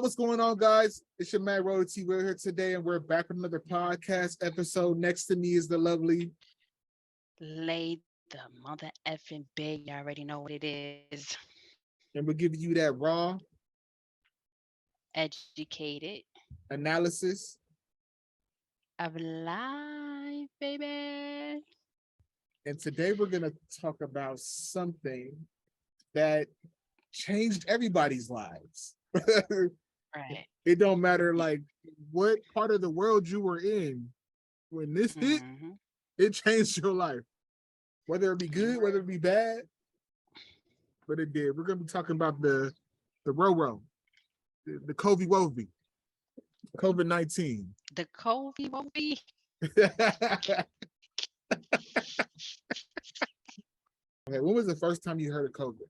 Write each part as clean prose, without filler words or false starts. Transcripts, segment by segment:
what's going on, guys? It's your man Royalty. We're here today, and we're back with another podcast episode. Next to me is the lovely, Lay the mother effing Bae. You already know what it is. and we're giving you that raw Educated analysis. of life, baby. And today we're gonna talk about something that changed everybody's lives. Right. It don't matter like what part of the world you were in when this hit, Mm-hmm. it changed your life. Whether it be You good, whether were it be bad, but it did. We're gonna be talking about the Ro-Ro, the Covey Wovey, COVID-19. the Covey Wovey. Okay, when was the first time you heard of COVID?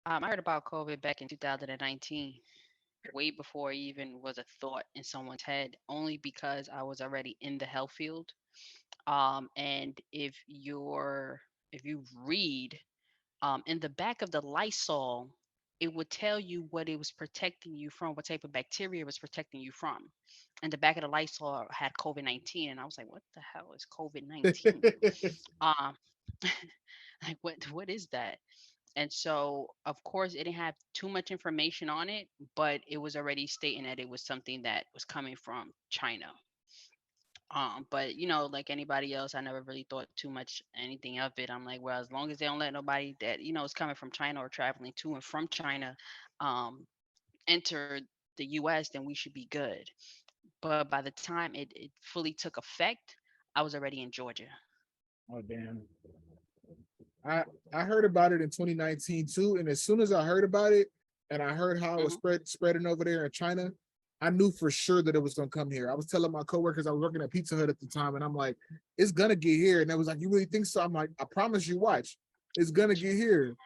I heard about COVID back in 2019, way before it even was a thought in someone's head, only because I was already in the health field. And if you read in the back of the Lysol, it would tell you what it was protecting you from, what type of bacteria it was protecting you from. And the back of the Lysol had COVID-19, and I was like, "What the hell is COVID-19? Um, like what is that?" And so, of course, it didn't have too much information on it, but it was already stating that it was something that was coming from China. But like anybody else, I never really thought too much anything of it. I'm like, well, as long as they don't let nobody that is coming from China or traveling to and from China, um, enter the U.S., then we should be good. But by the time it fully took effect, I was already in Georgia. Oh damn. I I heard about it in 2019 too, and as soon as I heard about it, and I heard how it was Hmm. spreading over there in China, I knew for sure that it was gonna come here. I was telling my coworkers I was working at Pizza Hut at the time, and I'm like, it's gonna get here. And they was like, you really think so? I'm like, I promise you, watch, it's gonna get here.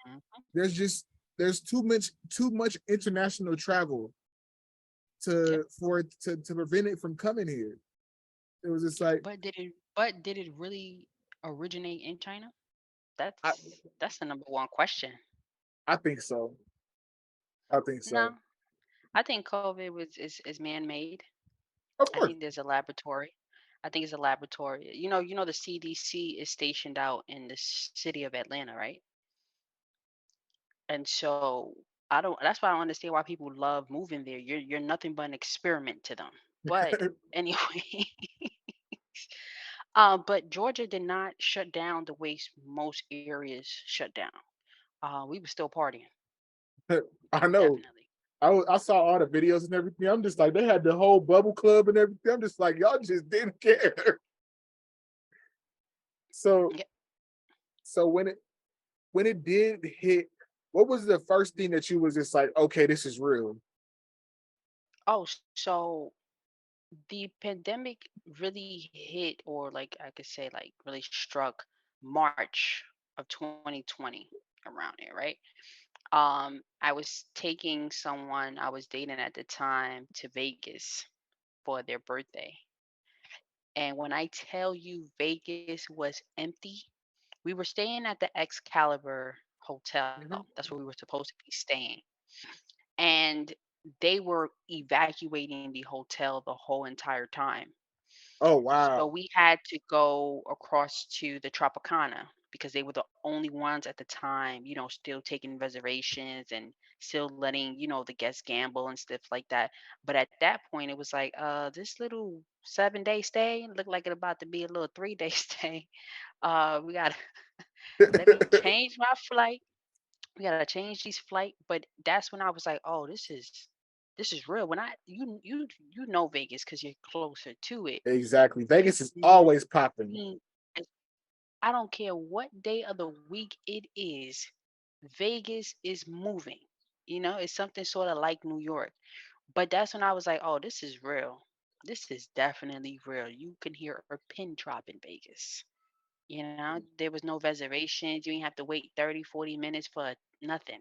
There's just there's too much international travel Yep. to prevent it from coming here. It was just like But did it really originate in China? I That's the number one question. I think so. I think so. No, I think COVID is man made. Of I course. think there's a laboratory. I think it's a laboratory. You know the CDC is stationed out in the city of Atlanta, right? And so I don't. That's why I don't understand why people love moving there. You're nothing but an experiment to them. But anyway, but Georgia did not shut down the way most areas shut down. We were still partying, I know. definitely. I saw all the videos and everything. I'm just like, they had the whole bubble club and everything. I'm just like, y'all just didn't care. So Yeah. so when it did hit, what was the first thing that you was just like, okay, this is real? Oh, so the pandemic really hit, or like I could say, like really struck March of 2020 around there, right? I was taking someone I was dating at the time to Vegas for their birthday. And when I tell you Vegas was empty, we were staying at the Excalibur Hotel. Mhm. That's where we were supposed to be staying. And they were evacuating the hotel the whole entire time. Oh So wow. we had to go across to the Tropicana because they were the only ones at the time, still taking reservations and still letting, the guests gamble and stuff like that. But at that point, it was like, this little 7-day stay looked like it about to be a little 3-day stay. We got to let me change my flight. We got to change these flight. But that's when I was like, oh, this is real. When you know Vegas because you're closer to it. Exactly. Vegas is You always popping. mean I don't care what day of the week it is, Vegas is moving. It's something sort of like New York. But that's when I was like, oh, this is real. This is definitely real. You can hear a pin drop in Vegas. There was no reservations. You didn't have to wait 30, 40 minutes for nothing.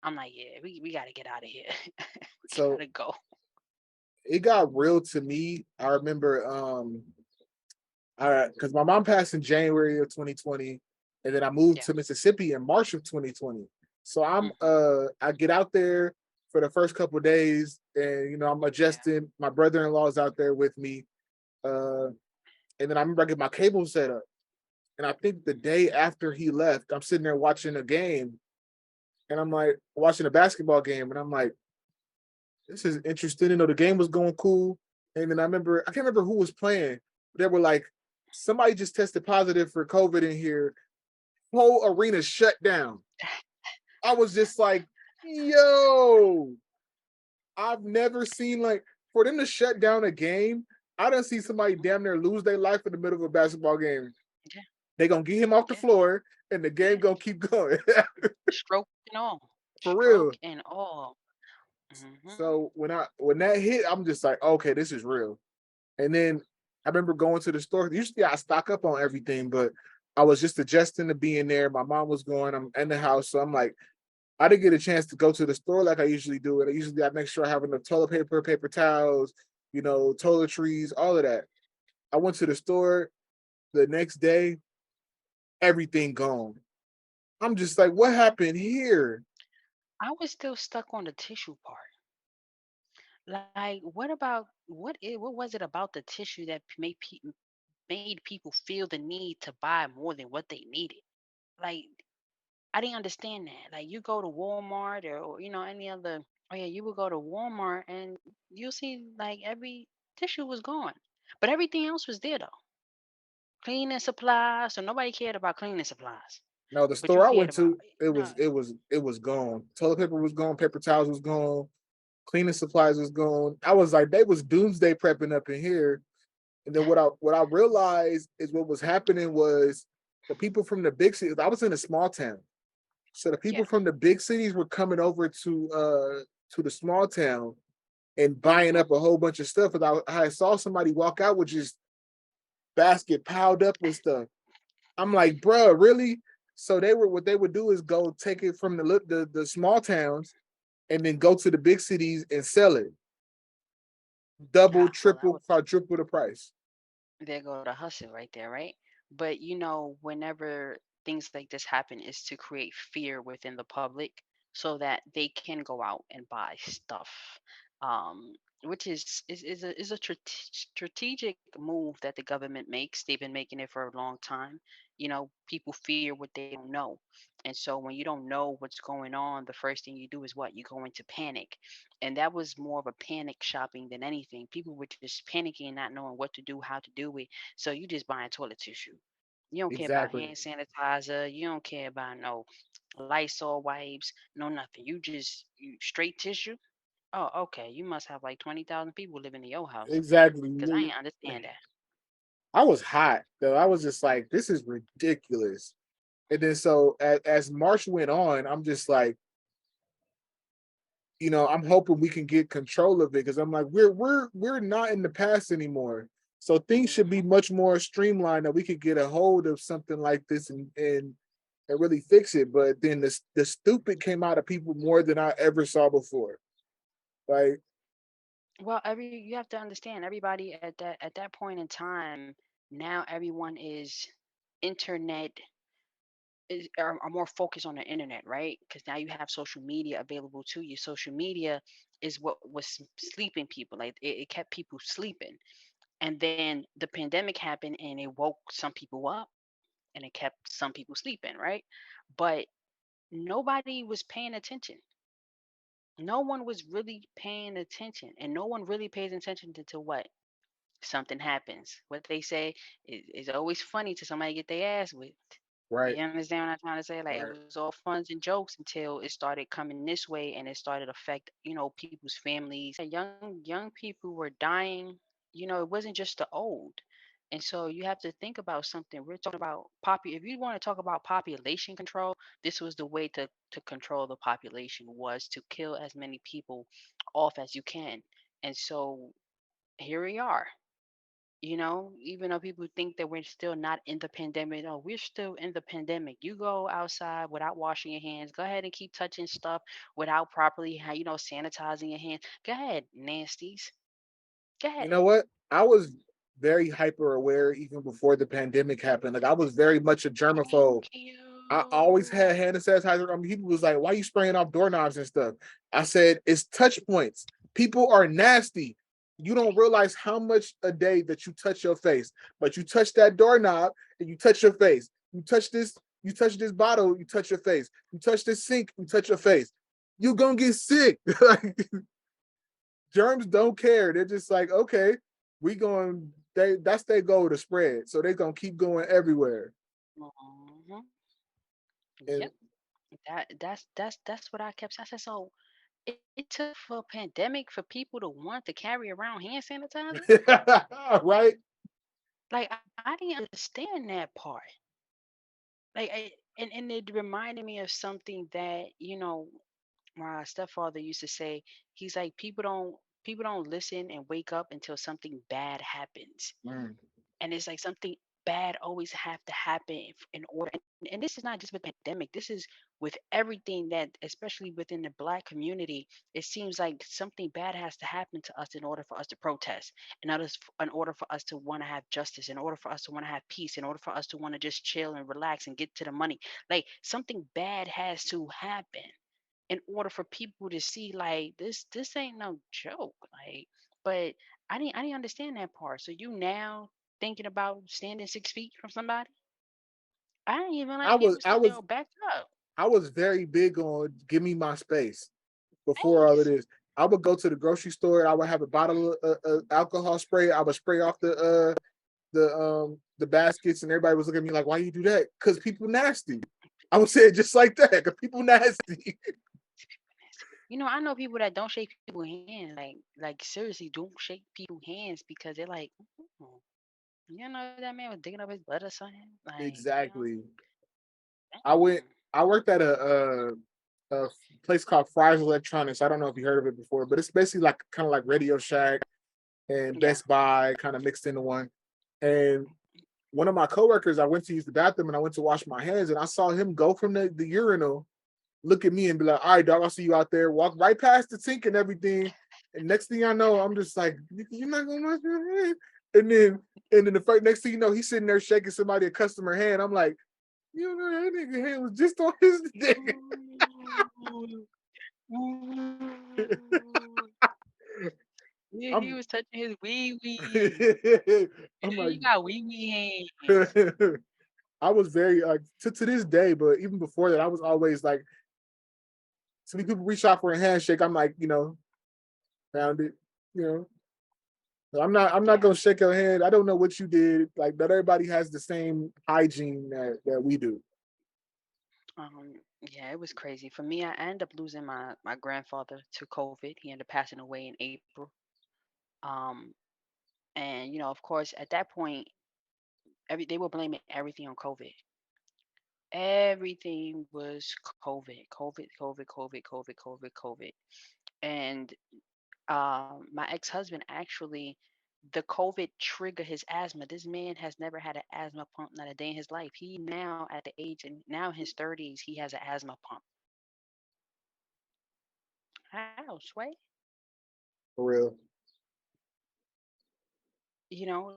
I'm like, yeah, we got to get out of here. We got So to go. it got real to me. I remember because my mom passed in January of 2020, and then I moved Yeah. to Mississippi in March of 2020. So Hmm. I get out there for the first couple of days, and I'm Yeah. adjusting. My brother-in-law's out there with me, uh, and then I remember I get my cable set up, and I think the day after he left, I'm sitting there watching a game, and I'm like watching a basketball game, and I'm like, this is interesting. The game was going cool, and then I can't remember who was playing. They were like, somebody just tested positive for COVID in here. Whole arena shut down. I was just like, yo, I've never seen like for them to shut down a game. I don't see somebody damn near lose their life in the middle of a basketball game. Yeah. They gonna get him off the Yeah. floor, and the game Yeah. gonna keep going. Stroke and all. For real. Stroke and all. Hmm. So when that hit, I'm just like, okay, this is real. And then I remember going to the store. Usually I stock up on everything, but I was just adjusting to being there. My mom was going. I'm in the house, so I'm like, I didn't get a chance to go to the store like I usually do. And I make sure I have enough toilet paper, paper towels, toiletries, all of that. I went to the store the next day, everything gone. I'm just like, what happened here? I was still stuck on the tissue part. Like, what was it about the tissue that made people feel the need to buy more than what they needed? Like, I didn't understand that. Like, you go to Walmart or any other. Oh yeah, you would go to Walmart and you'll see like every tissue was gone, but everything else was there though. Cleaning supplies, so nobody cared about cleaning supplies, No, the but you store I cared went about to, it was gone. Toilet paper was gone, paper towels was gone, cleaning supplies was gone. I was like, they was doomsday prepping up in here. And then what I realized is what was happening was the people from the big cities. I was in a small town, so the yeah. people from the big cities were coming over to the small town and buying Hmm. up a whole bunch of stuff. And I saw somebody walk out with just basket piled up with stuff. I'm like, bruh, really? So what they would do is go take it from the small towns and then go to the big cities and sell it double, Well, that triple, was quadruple the price. there go the hustle right there, right? But whenever things like this happen, is to create fear within the public so that they can go out and buy stuff. Um, which is a strategic move that the government makes. They've been making it for a long time. People fear what they don't know. And so when you don't know what's going on, the first thing you do is what? You go into panic. And that was more of a panic shopping than anything. People were just panicking, not knowing what to do, how to do it. So you just buying toilet tissue. You don't care about Exactly. hand sanitizer. You don't care about no Lysol wipes, no nothing. You straight tissue. Oh, okay. You must have like 20,000 people living in your house because I Exactly. ain't understand that. I was hot though. I was just like, this is ridiculous. And then so as March went on, I'm just like, I'm hoping we can get control of it because I'm like, we're not in the past anymore. So things should be Hmm. much more streamlined that we could get a hold of something like this and really fix it. But then the stupid came out of people more than I ever saw before. Like, Well, every you have to understand everybody at that point in time. Now everyone is internet are more focused on the internet, right? Because now you have social media available to you. Social media is what was sleeping people. Like it kept people sleeping. And then the pandemic happened and it woke some people up and it kept some people sleeping, right? But nobody was paying attention. No one was really paying attention. And no one really pays attention to what? Something happens. What they say is always funny to somebody get their ass whipped. right, You understand what I'm trying to say? Like it right. was all funs and jokes until it started coming this way and it started affect, people's families. Young people were dying. It wasn't just the old. And so you have to think about something. We're talking about if you want to talk about population control, this was the way to control the population was to kill as many people off as you can. And so here we are. Even though people think that we're still not in the pandemic, no, we're still in the pandemic. You go outside without washing your hands. Go ahead and keep touching stuff without properly, sanitizing your hands. Go ahead, nasties. Go You ahead. know what? I was very hyper aware even before the pandemic happened. Like I was very much a germaphobe. Thank you. I always had hand sanitizer. I mean, people was like, "Why you spraying off doorknobs and stuff?" I said, "It's touch points. People are nasty. You don't realize how much a day that you touch your face, but you touch that doorknob and you touch your face. You touch this bottle, you touch your face. You touch this sink, you touch your face. You're gonna get sick." Like, germs don't care. They're just like, okay, we going. That's their goal to spread. So they're gonna keep going everywhere. Mhm. And Yep. That's what I kept saying. I said, so it took for a pandemic for people to want to carry around hand sanitizer? right? Like I didn't understand that part. Like and it reminded me of something that, my stepfather used to say. He's like, people don't listen and wake up until something bad happens. Mm. And it's like something bad always have to happen in order. And this is not just with the pandemic. This is with everything that, especially within the black community, it seems like something bad has to happen to us in order for us to protest, in order for us to want to have justice, in order for us to want to have peace, in order for us to want to just chill and relax and get to the money. Like something bad has to happen in order for people to see like this ain't no joke. Like, but I didn't understand that part. So you now thinking about standing 6 feet from somebody? I didn't even I like you was was I was still backed up. I was very big on give me my space before all of Nice. this. I would go to the grocery store. I would have a bottle of alcohol spray. I would spray off the baskets, and everybody was looking at me like, "Why you do that?" Because people nasty. I would say it just like that. Because people nasty. I know people that don't shake people's hands. Like seriously, don't shake people's hands because they're like, "Mm, that man was digging up his butt or something." Exactly. I went. Mm, I worked at a place called Fry's Electronics. I don't know if you heard of it before, but it's basically like kind of like Radio Shack and yeah. Best Buy kind of mixed into one. And one of my coworkers, I went to use the bathroom and I went to wash my hands, and I saw him go from the urinal, look at me, and be like, "All right, dog, I'll see you out there." Walk right past the sink and everything. And next thing I know, I'm just like, "You're not gonna wash your hands." And then the first next thing you know, he's sitting there shaking somebody a customer hand. I'm like, "You know that nigga hand was just on his dick." Ooh, ooh. Yeah, he I'm was touching his wee wee. I'm Yeah, like, you got wee wee hands. I was very to this day, but even before that, I was always like, so many people reach out for a handshake. I'm like, found it, you know. I'm not Yeah. gonna shake your hand. I don't know what you did. Like, not everybody has the same hygiene that we do. Yeah, it was crazy. For me, I ended up losing my grandfather to COVID. He ended up passing away in April. Um, and of course, at that point, they were blaming everything on COVID. Everything was COVID, COVID, COVID, COVID, COVID, COVID, COVID. And my ex-husband actually, the COVID triggered his asthma. This man has never had an asthma pump, not a day in his life. He now at the age and now in his 30s, he has an asthma pump. How, Sway? For real.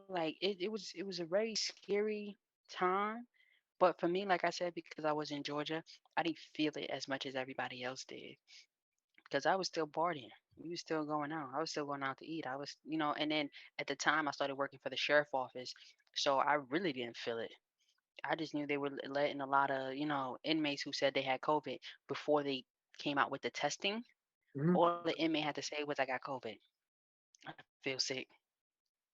Like it was a very scary time. But for me, like I said, because I was in Georgia, I didn't feel it as much as everybody else did. Because I was still partying. We was still going out. I was still going out to eat. And then at the time I started working for the sheriff office. So I really didn't feel it. I just knew they were letting a lot of, inmates who said they had COVID before they came out with the testing. Mhm. All the inmate had to say was, "I got COVID. I feel sick."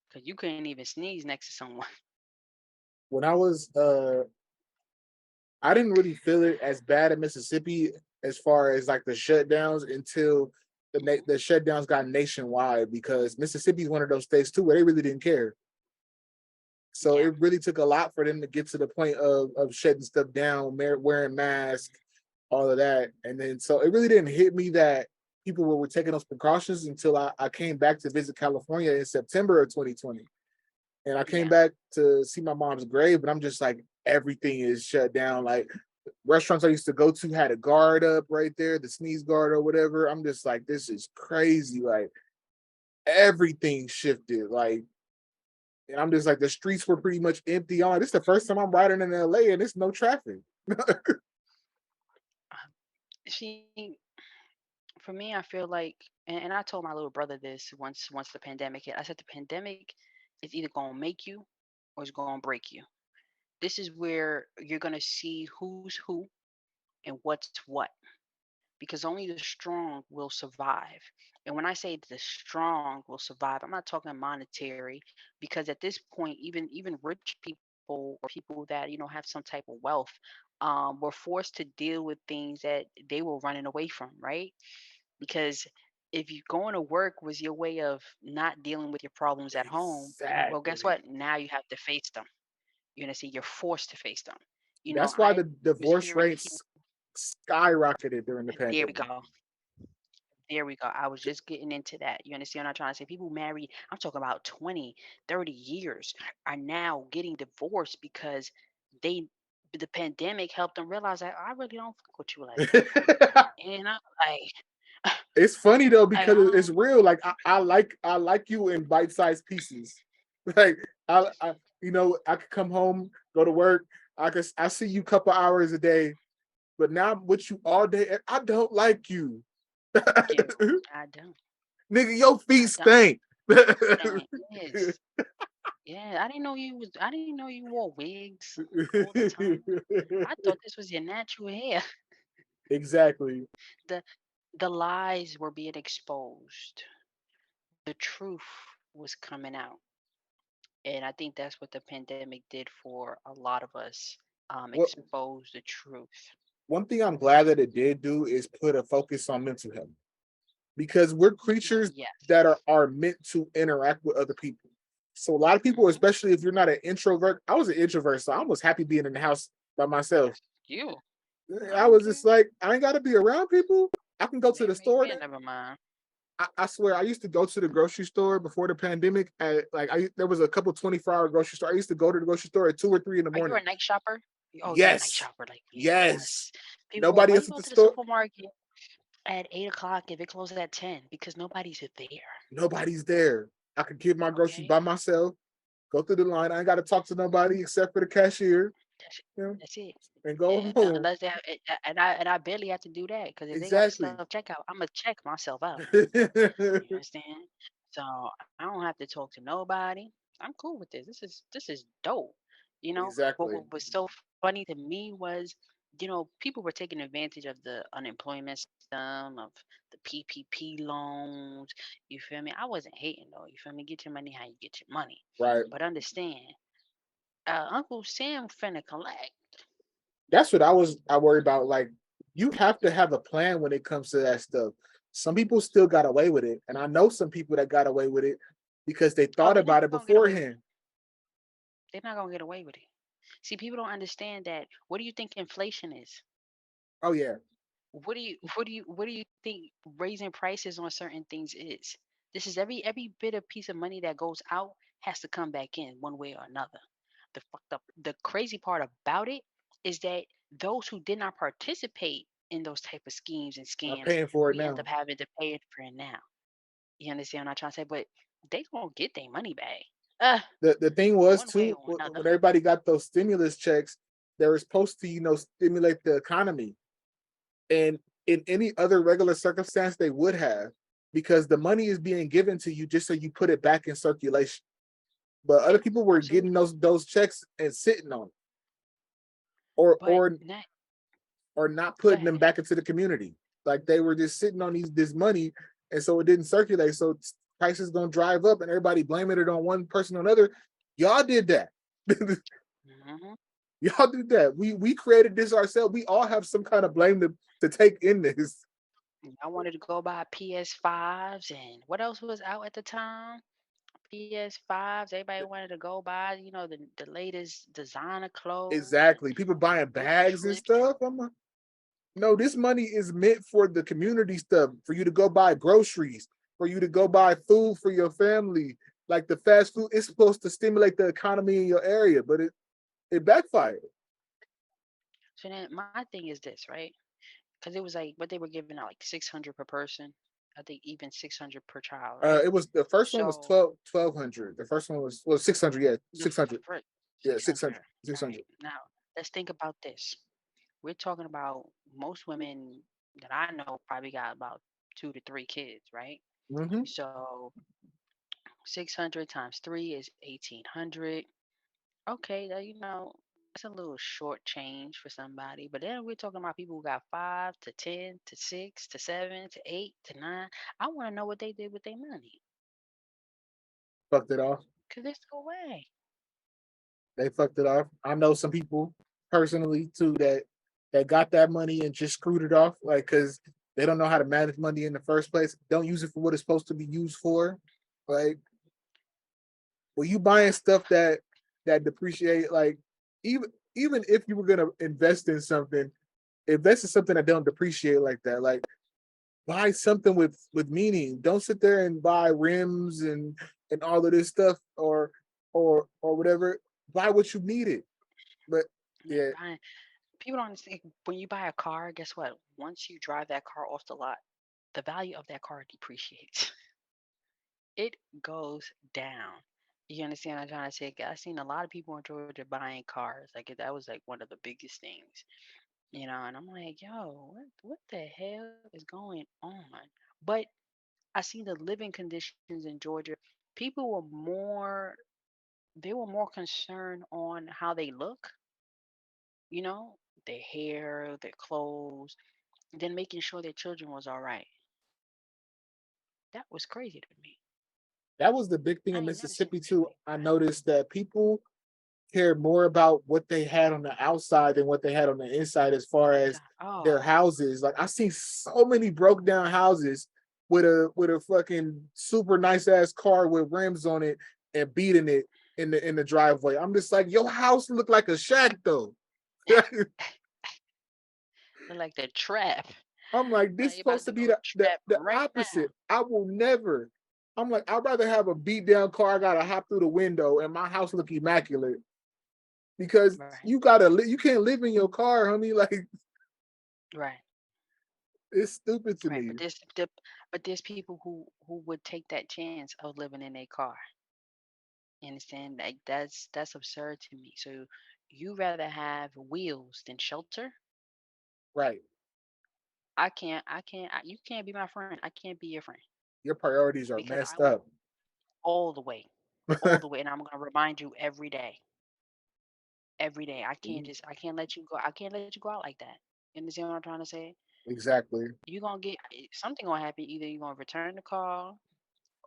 Because you couldn't even sneeze next to someone. When I didn't really feel it as bad in Mississippi as far as like the shutdowns until the shutdowns got nationwide, because Mississippi is one of those states too where they really didn't care. So Yeah. it really took a lot for them to get to the point of shutting stuff down, wearing masks, all of that. And then so it really didn't hit me that people were taking those precautions until I came back to visit California in September of 2020. And I came Yeah. back to see my mom's grave, but I'm just like, everything is shut down. Like, restaurants I used to go to had a guard up right there, the sneeze guard or whatever. I'm just like, this is crazy. Like, everything shifted. Like, And I'm just like, the streets were pretty much empty. On this is the first time I'm riding in LA and it's no traffic. See, for me, I feel like, and I told my little brother this once the pandemic hit. I said the pandemic is either gonna make you or it's gonna break you. This is where you're gonna see who's who and what's what, because only the strong will survive. And when I say the strong will survive, I'm not talking monetary, because at this point, even rich people or people that have some type of wealth, were forced to deal with things that they were running away from, right? Because if you going to work was your way of not dealing with your problems at home, well, guess Exactly. what? Now you have to face them. See, you're forced to face them. That's why I the was divorce hearing rates skyrocketed during the there we pandemic. go. There we go. I was just getting into that. You understand what I'm trying to say? People married, I'm talking about 20, 30 years, are now getting divorced because they the pandemic helped them realize that I really don't fuck with you like that. And I'm like, It's funny though I because it's don't, real. Like I like you in bite-sized pieces. Like I could come home, go to work. I see you a couple hours a day, but now I'm with you all day. And I don't like you, yeah, I don't. nigga. Your feet I don't. stink. And yes. Yeah, I didn't know you wore wigs all the time. I thought this was your natural hair. Exactly. The the lies were being exposed. The truth was coming out. And I think that's what the pandemic did for a lot of us. What Expose the truth. One thing I'm glad that it did do is put a focus on mental health because we're creatures Yes. that are meant to interact with other people. So a lot of people, Hmm. especially if you're not an introvert, I was an introvert, so I was happy being in the house by myself. You. I was Okay. just like, I ain't got to be around people. I can go to the store. Man, never mind. I swear, I used to go to the grocery store before the pandemic. At like, there was a couple 24-hour grocery store. I used to go to the grocery store at 2 or 3 in the Are you morning. a night shopper? Oh, you're a night Yes, shopper like me. yes. Yes. People like, Nobody why you else at go the to the store. supermarket at 8 o'clock if it closes at 10? Because nobody's there. Nobody's there. I could get my groceries Okay. by myself, go through the line. I ain't got to talk to nobody except for the cashier, That's you know, that's it. and go Yeah, home. unless they have, and I barely have to do that, because if they got a Exactly. self checkout, I'm gonna check myself out. You understand? So I don't have to talk to nobody. I'm cool with this. This is dope. But Exactly. what was so funny to me was, people were taking advantage of the unemployment system, of the PPP loans. You feel me? I wasn't hating though. You feel me? Get your money how you get your money. Right. But understand, Uncle Sam finna collect. That's what I worry about. Like, you have to have a plan when it comes to that stuff. Some people still got away with it, and I know some people that got away with it because they Oh, thought they're not about it gonna get away with it. beforehand. They're not gonna get away with it. See, people don't understand that. What do you think inflation is? Oh yeah. What do you think raising prices on certain things is? This is every bit of piece of money that goes out has to come back in one way or another. The crazy part about it is that those who did not participate in those type of schemes and I'm scams, paying for it we end now. up having to pay it for it now. You understand what I'm trying to say? But they gonna get their money back. Uh, The thing was one way too, or another. when everybody got those stimulus checks, they were supposed to stimulate the economy, and in any other regular circumstance they would have, because the money is being given to you just so you put it back in circulation. But other Yeah, people were getting absolutely. those checks and sitting on it, or But or that, or not go putting ahead. them back into the community. Like, they were just sitting on this money, and so it didn't circulate. So prices gonna drive up, and everybody blaming it on one person or another. Y'all did that. Hmm. Y'all did that. We created this ourselves. We all have some kind of blame to take in this. I wanted to go buy PS5s, and what else was out at the time? PS5s. Everybody wanted to go buy, the latest designer clothes and Exactly. People buying big bags and trips. stuff. I'm like, no, this money is meant for the community stuff, for you to go buy groceries, for you to go buy food for your family. Like the fast food is supposed to stimulate the economy in your area, but it backfired. So then my thing is this, right? Because it was like what they were giving out, like 600 per person. I think even 600 per child, right? It was the first one was So 1200. The first one was, well, 600. Yeah, the 600. first Yeah, 600. 600. All right. 600. Now let's think about this. We're talking about most women that I know probably got about 2 to 3 kids, right? Mm-hmm. So 600 times three is 1800. Okay, that's a little short change for somebody. But then we're talking about people who got 5 to 10 to 6 to 7 to 8 to 9. I want to know what they did with their money. Fucked it off. Cause there's no way. They fucked it off. I know some people personally too that got that money and just screwed it off, like because they don't know how to manage money in the first place. Don't use it for what it's supposed to be used for. Like, when you buying stuff that depreciate, like even even if you were gonna invest in something that don't depreciate like that. Like, buy something with meaning. Don't sit there and buy rims and all of this stuff or whatever. Buy what you needed. But Man, yeah, people don't understand. When you buy a car, guess what? Once you drive that car off the lot, the value of that car depreciates. It goes down. You understand what I'm trying to say? I seen a lot of people in Georgia buying cars. Like that was like one of the biggest things, And I'm like, yo, what the hell is going on? But I see the living conditions in Georgia. People were more concerned on how they look, you know, their hair, their clothes, than making sure their children was all right. That was crazy to me. that was the big thing I in ain't never seen Mississippi no shit too. like I that. noticed that people cared more about what they had on the outside than what they had on the inside as far as their Oh, houses. Like, I seen so many broke down houses with a fucking super nice ass car with rims on it and beating it in the driveway. I'm just like, your house look like a shack though. look like the trap. I'm like, this Like you supposed about to to be go the trap right now. opposite. I will never. I'm like, I'd rather have a beat down car. I gotta hop through the window and my house look immaculate because Right, you can't live in your car, homie. Like, right, it's stupid to right. me. But there's people who would take that chance of living in a car. You understand? Like that's absurd to me. So you rather have wheels than shelter? Right. You can't be my friend. I can't be your friend Your priorities are because I messed want up. all the way, all the way, and I'm gonna remind you every day, every day. I can't let you go. I can't let you go out like that. You understand what I'm trying to say? Exactly. You gonna get something gonna happen. Either you're gonna return the call,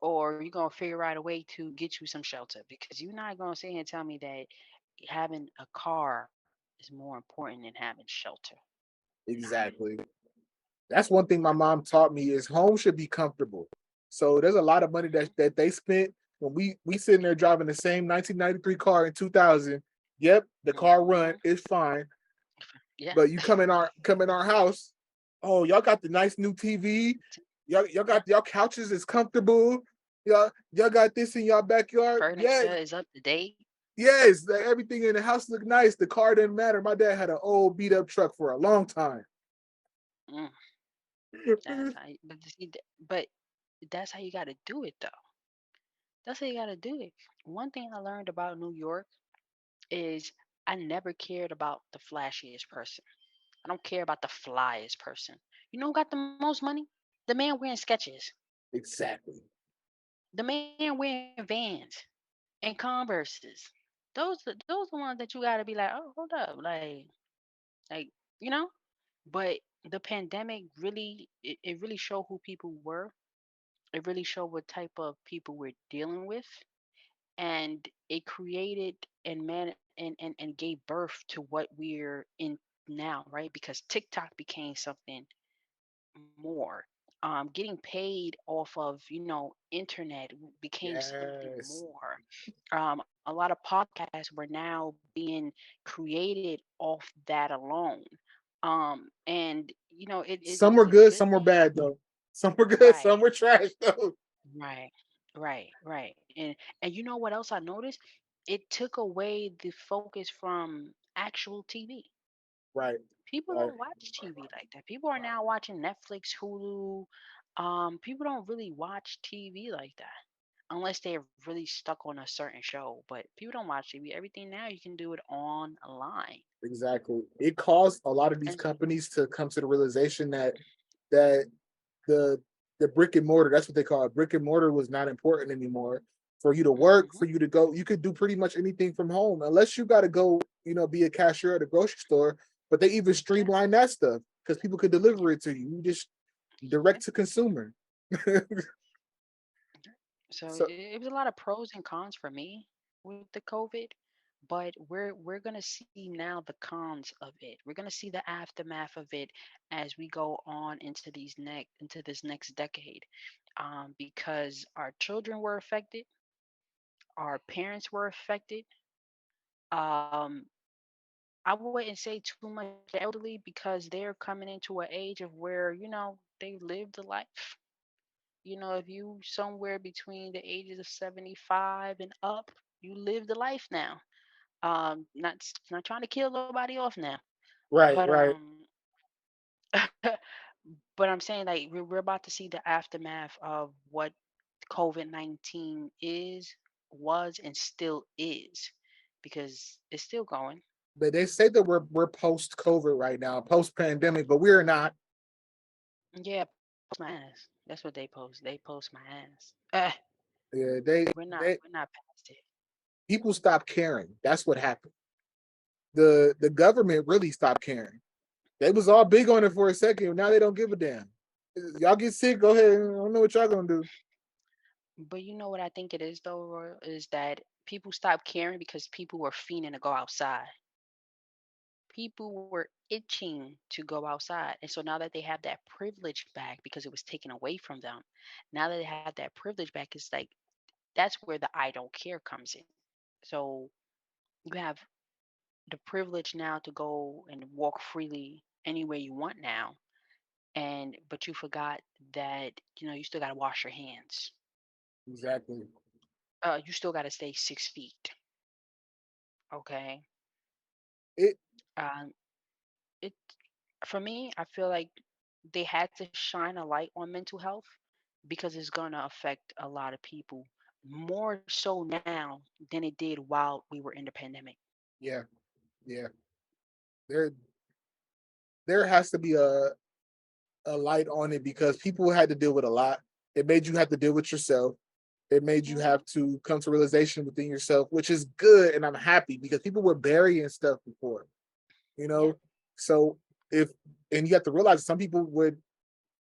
or you're gonna figure out a way to get you some shelter because you're not gonna sit here and tell me that having a car is more important than having shelter. Nah. Exactly. That's one thing my mom taught me is home should be comfortable. So there's a lot of money Hmm. that they spent when we sitting there driving the same 1993 car in 2000. Yep, the car run Hmm. is fine, Yeah. but you come in our house. Oh, y'all got the nice new TV. Y'all Yeah. got y'all couches is comfortable. Y'all got this in y'all backyard. Furniture Yes, is up to date. yes. Like, everything in the house look nice. The car didn't matter. My dad had an old beat up truck for a long time. Mm, but you see, but that's how you got to do it, though. That's how you got to do it. One thing I learned about New York is I never cared about the flashiest person. I don't care about the flyest person. You know who got the most money? The man wearing Skechers. Exactly. The man wearing Vans and Converses. Those the ones that you got to be like, oh, hold up, like you know. But the pandemic it really showed who people were. It really showed what type of people we're dealing with, and it created and and gave birth to what we're in now, right? Because TikTok became something more. Getting paid off of internet became something Yes. more. A lot of podcasts were now being created off that alone. And Some is were a good, good some were thing. bad though. Some were good, some Right, were trash though. right, right. And you know what else I noticed? It took away the focus from actual TV. Right. People Right. don't watch TV like that. People are now watching Netflix, Hulu, People don't really watch TV like that unless they're really stuck on a certain show. But people don't watch TV. Everything now you can do it online. Exactly. It caused a lot of these And companies to come to the realization that the the brick and mortar, that's what they call it. Brick and mortar was not important anymore. For you to work, hmm for you to go, you could do pretty much anything from home, unless you got to go, be a cashier at a grocery store. But they even yeah, streamlined that stuff because people could yeah, deliver it to you. You just yeah. direct to consumer. So So it was a lot of pros and cons for me with the COVID, but we're gonna see now the cons of it. We're gonna see the aftermath of it as we go on into this next decade, because our children were affected, our parents were affected. Um, I wouldn't say too much the elderly because they're coming into an age of where they lived a life. If you somewhere between the ages of 75 and up, you lived a life now. Not trying to kill nobody off now, right, but right. but I'm saying like we're about to see the aftermath of what COVID-19 was, and still is, because it's still going. But they say that we're post COVID right now, post pandemic, but we're not. Yeah, post my ass. That's what they post. They post my ass. Yeah, they We're not they we're not past it. people stopped caring. That's what happened. The government really stopped caring. They was all big on it for a second. Now they don't give a damn. Y'all get sick, go ahead. I don't know what y'all gonna do. But you know what I think it is though, Royal, is that people stopped caring because people were fiending to go outside. People were itching to go outside. And so now that they have that privilege back because it was taken away from them, now that they have that privilege back, it's like that's where the I don't care comes in. So you have the privilege now to go and walk freely anywhere you want now. And but you forgot that you still got to wash your hands. Exactly. You still got to stay 6 feet. Okay. It Um, it For me, I feel like they had to shine a light on mental health because it's gonna affect a lot of people more so now than it did while we were in the pandemic. yeah, yeah. There there has to be a light on it because people had to deal with a lot. It made you have to deal with yourself. It made you hmm have to come to realization within yourself, which is good, and I'm happy because people were burying stuff before, you Yeah. know. So if and you have to realize some people would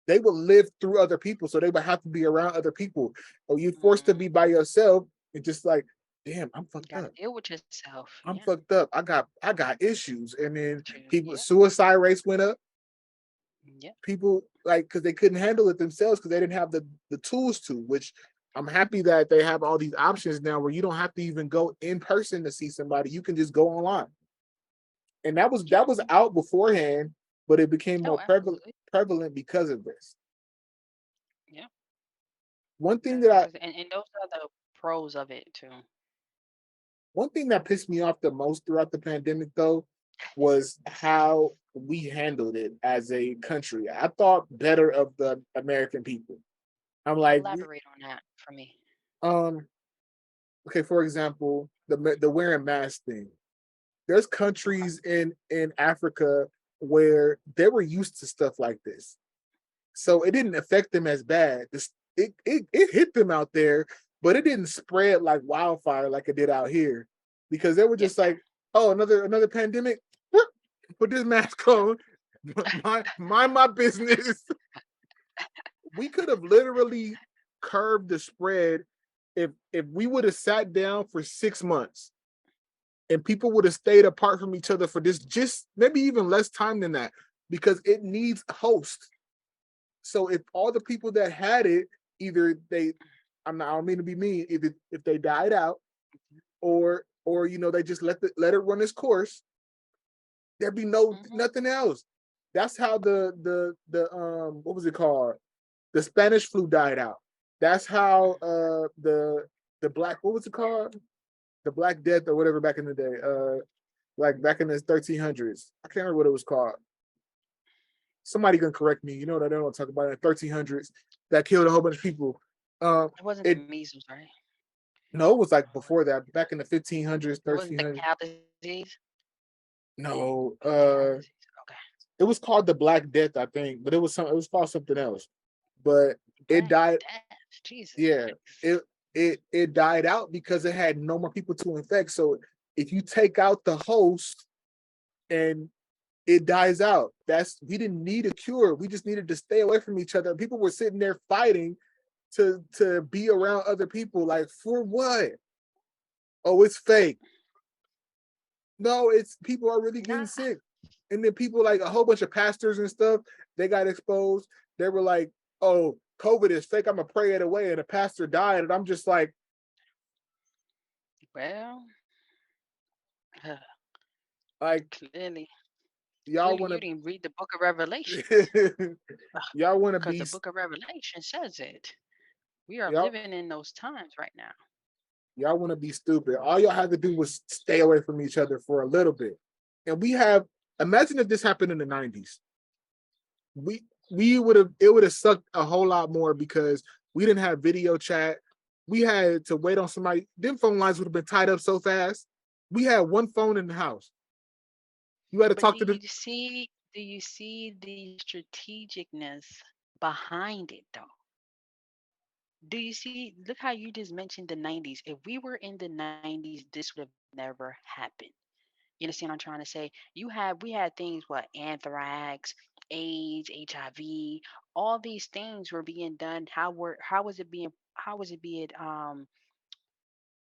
live through other people, so they would have to be around other people. Or you forced to be by hmm yourself and just like, damn, I'm fucked Got to up. deal with yourself. I'm Yeah. fucked up. I got issues. And then people Yeah. suicide rates went up. Yeah. People like because they couldn't handle it themselves because they didn't have the tools to, which I'm happy that they have all these options now where you don't have to even go in person to see somebody. You can just go online. And that was Yeah. that was out beforehand, but it became Oh, more absolutely. prevalent because of this. Yeah. One thing that Like I I said, and those are the pros of it too. One thing that pissed me off the most throughout the pandemic, though, was how we handled it as a country. I thought better of the American people. I'm like, Elaborate on that for me. um, okay, for example, the wearing mask thing. There's Okay. countries in Africa where they were used to stuff like this, so it didn't affect them as bad. It hit them out there, but it didn't spread like wildfire like it did out here because they were Yeah. just like, oh, another pandemic. Put this mask on. Mind my business. We could have literally curbed the spread if we would have sat down for 6 months and people would have stayed apart from each other for this just maybe even less time than that because it needs hosts. So if all the people that had it, either I don't mean to be mean, if they died out or they just let it run its course, there'd be hmm nothing else. That's how the what was it called? The Spanish flu died out. That's how the black what was it called? The Black Death or whatever back in the day. Like back in the 1300s. I can't remember what it was called. somebody gonna correct me. You know that they don't talk about it in 1300s that killed a whole bunch of people. It wasn't the It measles, right? no, it was like before that, back in the 1500s, It wasn't the 1300s. cow disease. No, Cow disease. Okay. it was called the Black Death, I think, but it was some. It was called something else. But it Black died. Death. Jesus Yeah, Christ. it died out because it had no more people to infect. So if you take out the host and it dies out, we didn't need a cure. We just needed to stay away from each other. People were sitting there fighting to be around other people. Like for what? Oh, it's fake. No, it's people are really getting Nah, sick. And then people like a whole bunch of pastors and stuff, they got exposed. They were like, oh, COVID is fake. I'm gonna pray it away. And a pastor died. And I'm just like, well, like, clearly, y'all clearly wanna you didn't read the book of Revelations y'all wanna because be the book of Revelation says it. We are y'all living in those times right now. y'all wanna be stupid. All y'all had to do was stay away from each other for a little bit. And we have imagine if this happened in the 90s. We would have it would have sucked a whole lot more because we didn't have video chat. We had to wait on somebody. Them phone lines would have been tied up so fast. We had one phone in the house. You had to But talk to the do you see the strategicness behind it though? Do you see look how you just mentioned the 90s. If we were in the 90s, this would have never happened. You understand what I'm trying to say? We had things what anthrax, AIDS, HIV, all these things were being done. How was it being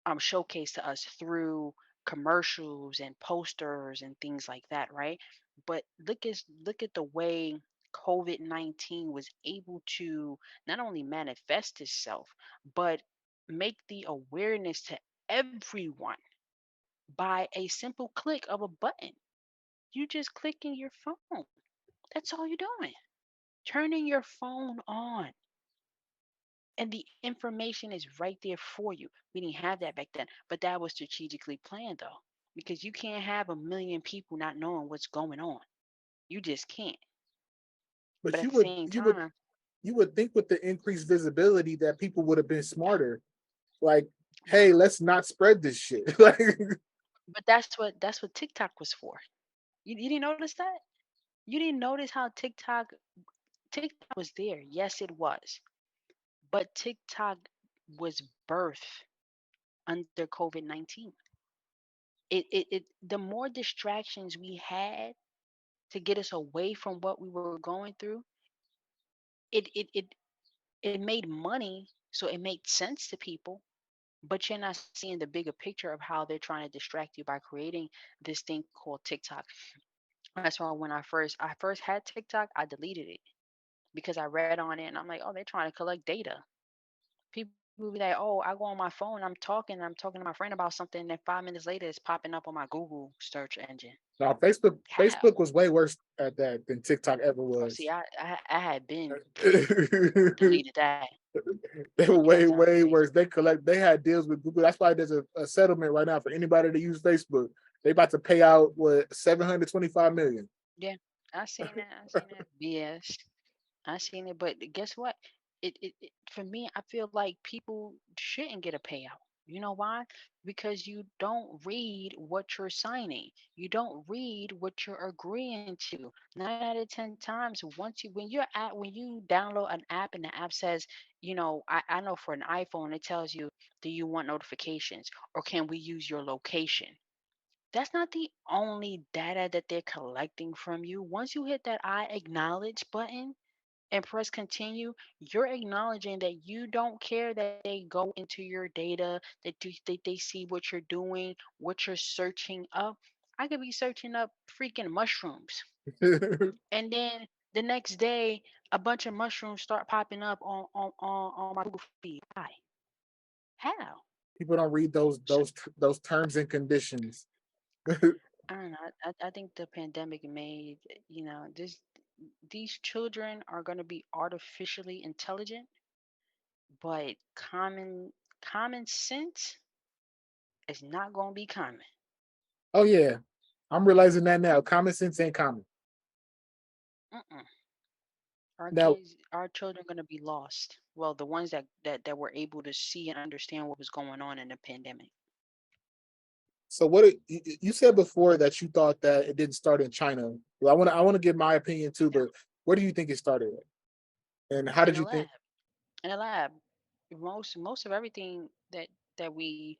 showcased to us through commercials and posters and things like that, right? But look at the way COVID-19 was able to not only manifest itself, but make the awareness to everyone by a simple click of a button. You just clicking your phone. That's all you're doing. Turning your phone on. And the information is right there for you. We didn't have that back then, but that was strategically planned though, because you can't have a million people not knowing what's going on. You just can't. But but at the same time, you would think with the increased visibility that people would have been smarter. Like, nah. hey, let's not spread this shit. Like But that's what TikTok was for. You didn't notice that? You didn't notice how TikTok was there. Yes, it was. But TikTok was birthed under COVID-19. The more distractions we had to get us away from what we were going through, it it it it made money, so it made sense to people, but you're not seeing the bigger picture of how they're trying to distract you by creating this thing called TikTok. That's why when I first had TikTok, I deleted it because I read on it and I'm like, oh, they're trying to collect data. People be like, oh, I go on my phone, I'm talking to my friend about something, and then 5 minutes later it's popping up on my Google search engine. no, How? Facebook was way worse at that than TikTok ever Oh, see, was. I had been They deleted that were because way worse. They had deals with Google. That's why there's a settlement right now for anybody to use Facebook. They about to pay out what 725 million. yeah, I seen that. I seen that BS. I seen it, but guess what? For me, I feel like people shouldn't get a payout. You know why? Because you don't read what you're signing. You don't read what you're agreeing to. 9 out of 10 times, when you download an app and the app says, I know for an iPhone it tells you, do you want notifications or can we use your location? That's not the only data that they're collecting from you. Once you hit that I acknowledge button and press continue, you're acknowledging that you don't care that they go into your data, that they see what you're doing, what you're searching up. I could be searching up freaking mushrooms. And then the next day, a bunch of mushrooms start popping up on my Google feed. Why? How? People don't read So those terms and conditions. I don't know. I think the pandemic made, this these children are going to be artificially intelligent, but common sense is not going to be common. Oh yeah, I'm realizing that now. Common sense ain't common. Mm-mm. Now, Our children gonna be lost. Well, the ones that were able to see and understand what was going on in the pandemic. so you said before that you thought that it didn't start in China. Well, I want to give my opinion too, Yeah. but where do you think it started at? And how In did the you lab. think? In the lab. Most of everything that we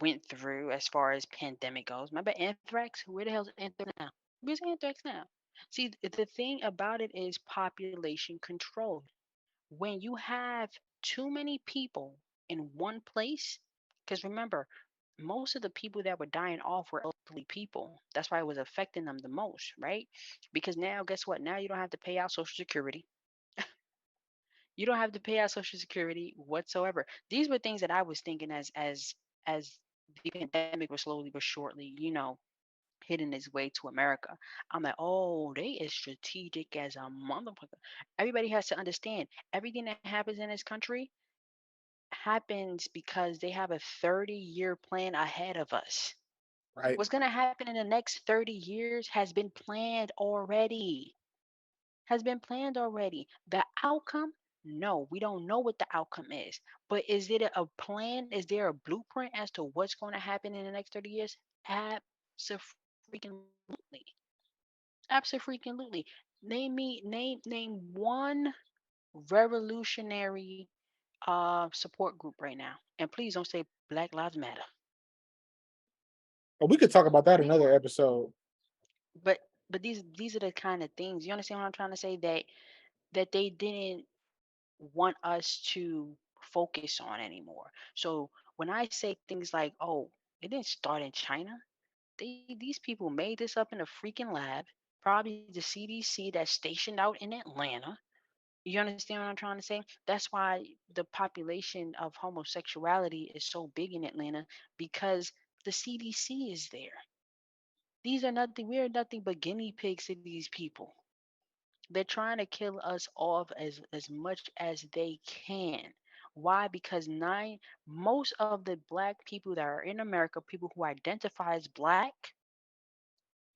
went through as far as pandemic goes. Remember anthrax? Where the hell's anthrax now? Where's anthrax now? See, the thing about it is population control. When you have too many people in one place, because remember, most of the people that were dying off were elderly people. That's why it was affecting them the most, right? Because now, guess what? Now you don't have to pay out Social Security. You don't have to pay out Social Security whatsoever. These were things that I was thinking as the pandemic was slowly but surely, hitting its way to America. I'm like, oh, they is strategic as a motherfucker. Everybody has to understand everything that happens in this country happens because they have a 30-year plan ahead of us. Right. What's going to happen in the next 30 years has been planned already. Has been planned already. The outcome? No, we don't know what the outcome is. But is it a plan? Is there a blueprint as to what's going to happen in the next 30 years? Absolutely. Absolutely. Name one revolutionary support group right now. And please don't say Black Lives Matter. Well, we could talk about that Name another one. episode. But these are the kind of things. You understand what I'm trying to say? That they didn't want us to focus on anymore. So when I say things like, "Oh, it didn't start in China," these people made this up in a freaking lab, probably the CDC that's stationed out in Atlanta. You understand what I'm trying to say? That's why the population of homosexuality is so big in Atlanta because the CDC is there. We are nothing but guinea pigs to these people. They're trying to kill us off as much as they can. Why? Because most of the black people that are in America, people who identify as black,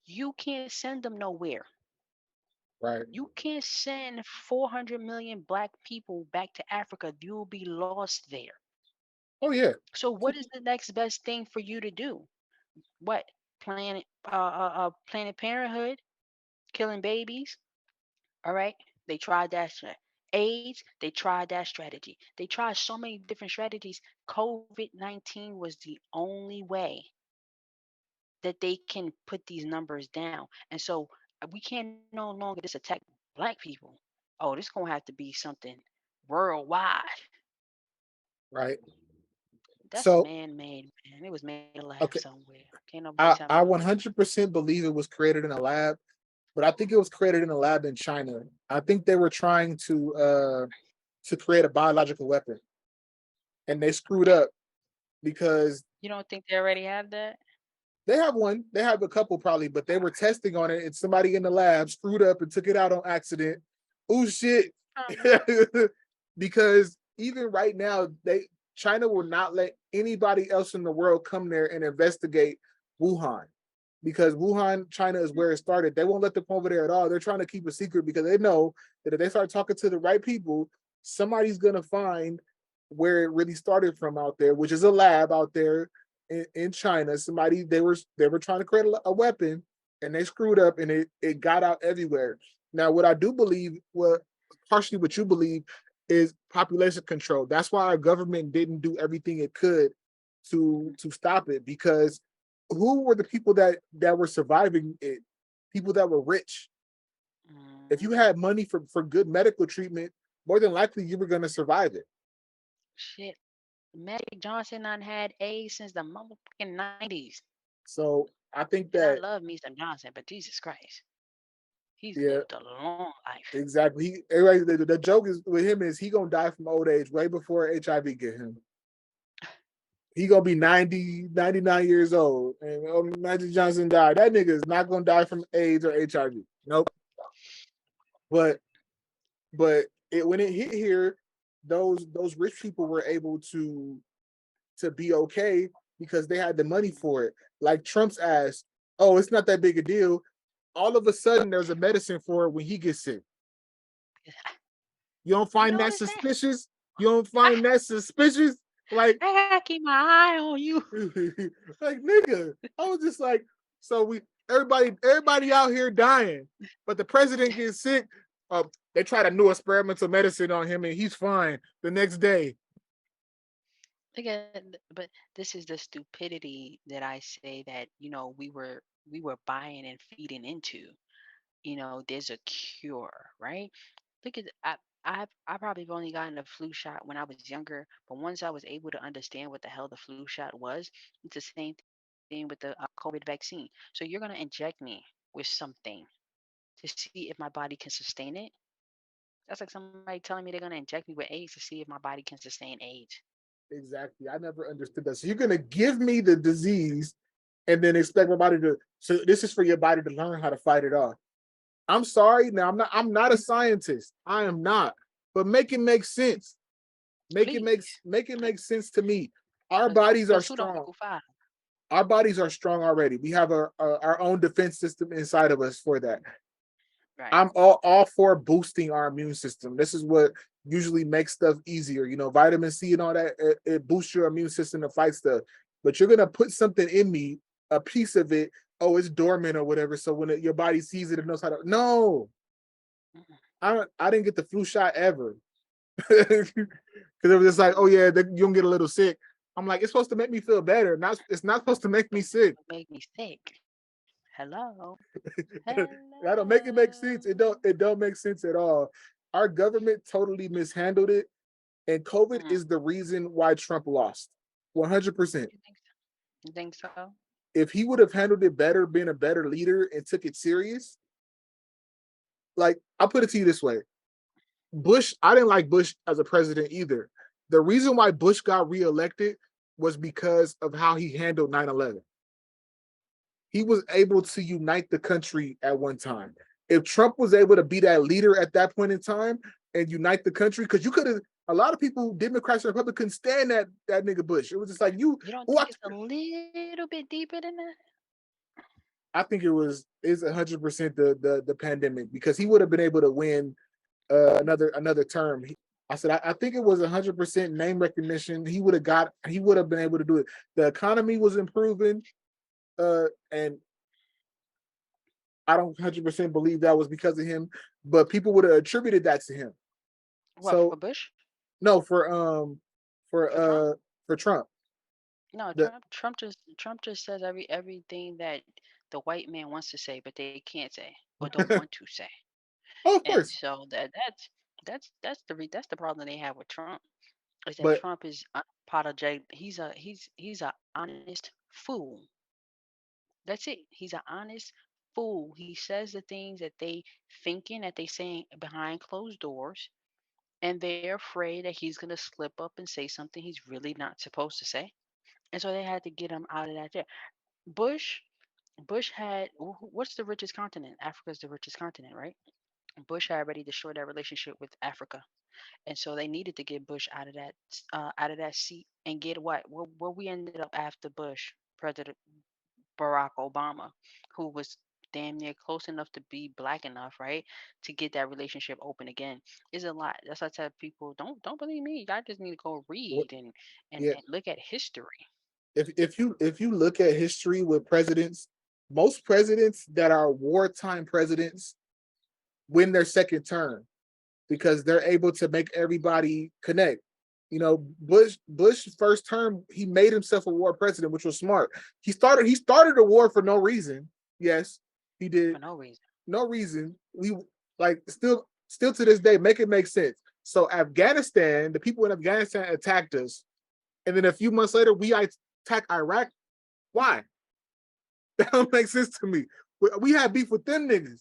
you can't send them nowhere. Right. You can't send 400 million black people back to Africa. You'll be lost there. Oh yeah. So what is the next best thing for you to do? What? Planet Parenthood, killing babies. All right. They tried that. AIDS, they tried that strategy. They tried so many different strategies. COVID-19 was the only way that they can put these numbers down. And so we can no longer just attack black people. Oh, this gonna have to be something worldwide. Right. That's So man-made, man. It was made in a lab okay, somewhere. Can't nobody I tell me I nothing. 100% believe it was created in a lab, but I think it was created in a lab in China. I think they were trying to create a biological weapon, and they screwed up because You don't think they already have that? they have one. They have a couple probably, but they were testing on it, and somebody in the lab screwed up and took it out on accident. Oh shit! Uh-huh. Because even right now, China will not let anybody else in the world come there and investigate Wuhan, because Wuhan, China is where it started. They won't let them over there at all. They're trying to keep a secret because they know that if they start talking to the right people, somebody's gonna find where it really started from out there, which is a lab out there in China. Somebody they were trying to create a weapon, and they screwed up, and it got out everywhere. Now, what I do believe, what partially what you believe, is population control. That's why our government didn't do everything it could to stop it, because who were the people that were surviving it? People that were rich. If you Mhm. had money for good medical treatment, more than likely you were going to survive it. Shit. Magic Johnson done had AIDS since the motherfucking 90s. So I think And I that, love me some Johnson, but Jesus Christ, he's yeah, lived a long life. exactly. Everybody, the joke is with him is he gonna die from old age way before HIV get him. He gonna be 90, 99 years old, and Magic Johnson died. That nigga is not gonna die from AIDS or HIV. Nope. But when it hit here, those rich people were able to be okay because they had the money for it. Like Trump's ass, oh, it's not that big a deal. All of a sudden, there's a medicine for it when he gets sick. You don't You find that notice that? suspicious? You don't I, find that suspicious? Like, I gotta keep my eye on you. like nigga. I was just like, so we everybody out here dying, but the president gets sick. They tried a new experimental medicine on him and he's fine the next day. But this is the stupidity that I say that we were buying and feeding into. There's a cure, right? Look at I probably have only gotten a flu shot when I was younger, but once I was able to understand what the hell the flu shot was, it's the same thing with the COVID vaccine. So you're gonna inject me with something to see if my body can sustain it. That's like somebody telling me they're gonna inject me with AIDS to see if my body can sustain AIDS. Exactly. I never understood that. So you're gonna give me the disease and then expect my body to. So this is for your body to learn how to fight it off. I'm sorry. Now I'm not a scientist. I am not. But make it make sense. Please, Make it make sense to me. Our cause bodies are who don't strong. equal five? Our bodies are strong already. We have our own defense system inside of us for that. Right. I'm all for boosting our immune system. This is what usually makes stuff easier. Vitamin C and all that. It boosts your immune system to fight stuff. But you're gonna put something in me, a piece of it. Oh, it's dormant or whatever. So when your body sees it, it knows how to. No, Mm-mm. I didn't get the flu shot ever because it was just like, oh yeah, you don't get a little sick. I'm like, it's supposed to make me feel better. Not it's not supposed to make me sick. Make me sick. Hello. I don't make it make sense. It don't Hello. it don't make sense at all. Our government totally mishandled it, and COVID Mm. is the reason why Trump lost. 100%. You think so? You think so? If he would have handled it better, been a better leader, and took it serious, like I'll put it to you this way: Bush, I didn't like Bush as a president either. The reason why Bush got reelected was because of how he handled 9/11. He was able to unite the country at one time. If Trump was able to be that leader at that point in time and unite the country, because you could have a lot of people, Democrats and Republicans, stand that nigga Bush. It was just like you. You don't Who think it's a little bit deeper than that? I think it was is 100% the pandemic because he would have been able to win another term. I said I think it was 100% name recognition. He would have been able to do it. The economy was improving, and I don't 100% believe that was because of him, but people would have attributed that to him. What for So Bush? no, for For Trump? for Trump. No, The Trump just says everything that the white man wants to say, but they can't say or don't want to say. oh, of And course, so that's the problem they have with Trump is that but Trump is unapologetic. He's a honest fool. That's it. He's an honest fool. He says the things that they thinking that they saying behind closed doors, and they're afraid that he's gonna slip up and say something he's really not supposed to say. And so they had to get him out of that there. Bush, Bush had what's the richest continent? Africa's the richest continent, right? Bush had already destroyed that relationship with Africa, and so they needed to get Bush out of that seat and get where we ended up after Bush, President Barack Obama, who was damn near close enough to be black enough, right, to get that relationship open again. Is a lot. That's why I tell people, don't believe me. I just need to go what? read and Yeah, look at history. if you look at history with presidents, most presidents that are wartime presidents win their second term because they're able to make everybody connect. Bush's first term, he made himself a war president, which was smart. He started a war for no reason. Yes, he did. For no reason. No reason. We like still to this day make it make sense. So Afghanistan, the people in Afghanistan attacked us, and then a few months later we attack Iraq. Why? That don't make sense to me. We had beef with them niggas,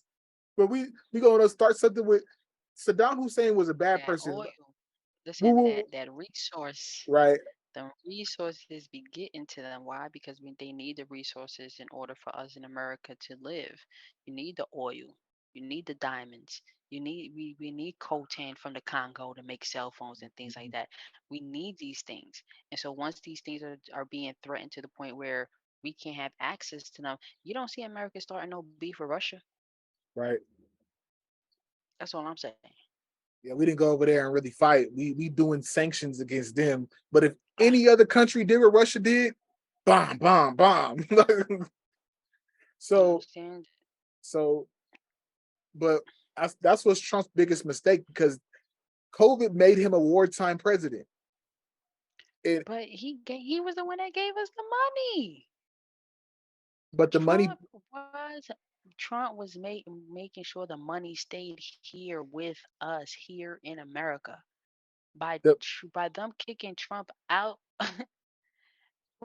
but we gonna start something with Saddam Hussein was a bad That person. oil. Woo Listen, woo. that resource, Right, the resources be getting to them. Why? Because they need the resources in order for us in America to live. You need the oil. You need the diamonds. We need coltan from the Congo to make cell phones and things like that. We need these things. And so once these things are being threatened to the point where we can't have access to them, you don't see America starting no beef with Russia. right. That's all I'm saying. Yeah, we didn't go over there and really fight. We doing sanctions against them. But if any other country did what Russia did, bomb, bomb, bomb. I so understand. so, but that's what's Trump's biggest mistake because COVID made him a wartime president. And But he was the one that gave us the money. but the money, Trump was Trump was making sure the money stayed here with us here in America. the By them kicking Trump out,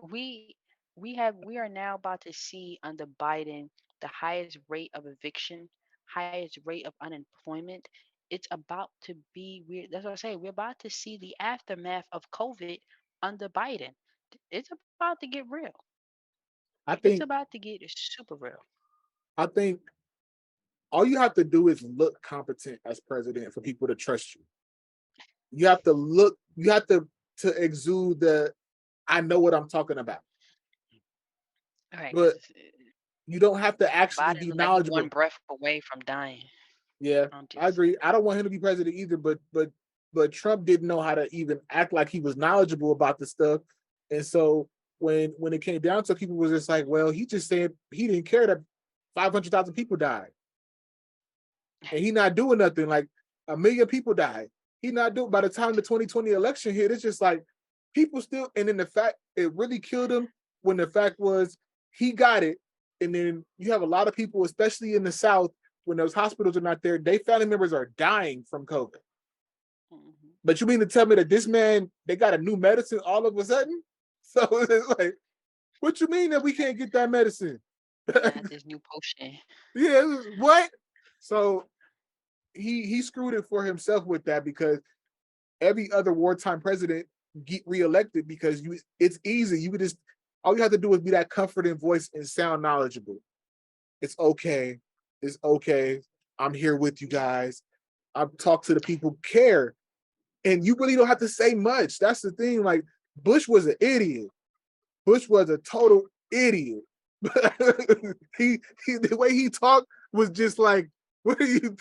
we we are now about to see under Biden the highest rate of eviction, highest rate of unemployment. It's about to be we That's what I say. We're about to see the aftermath of COVID under Biden. It's about to get real. I It's think about to get super real. I think all you have to do is look competent as president for people to trust you. You have to look. You have to exude the I know what I'm talking about. All right, But because you don't have to actually Biden be looked like he one knowledgeable. breath away from dying. Yeah, I'm I just agree. I don't want him to be president either, but Trump didn't know how to even act like he was knowledgeable about the stuff. And so when it came down to it, people was just like, well, he just said he didn't care that 500,000 people died. And he not doing nothing. Like 1 million people died. He not doing by the time the 2020 election hit, it's just like people still and then the fact it really killed him when the fact was he got it. And then you have a lot of people, especially in the South, when those hospitals are not there, they family members are dying from COVID. mhm. But you mean to tell me that this man, they got a new medicine all of a sudden? So it's like, what you mean that we can't get that medicine? He got this new potion. Yeah, what? So he screwed it for himself with that because every other wartime president get reelected because it's easy. You could just all you have to do is be that comforting voice and sound knowledgeable. It's okay. It's okay. I'm here with you guys. I've talked to the people care. And you really don't have to say much. That's the thing. Like Bush was an idiot. Bush was a total idiot. he the way he talked was just like, what are you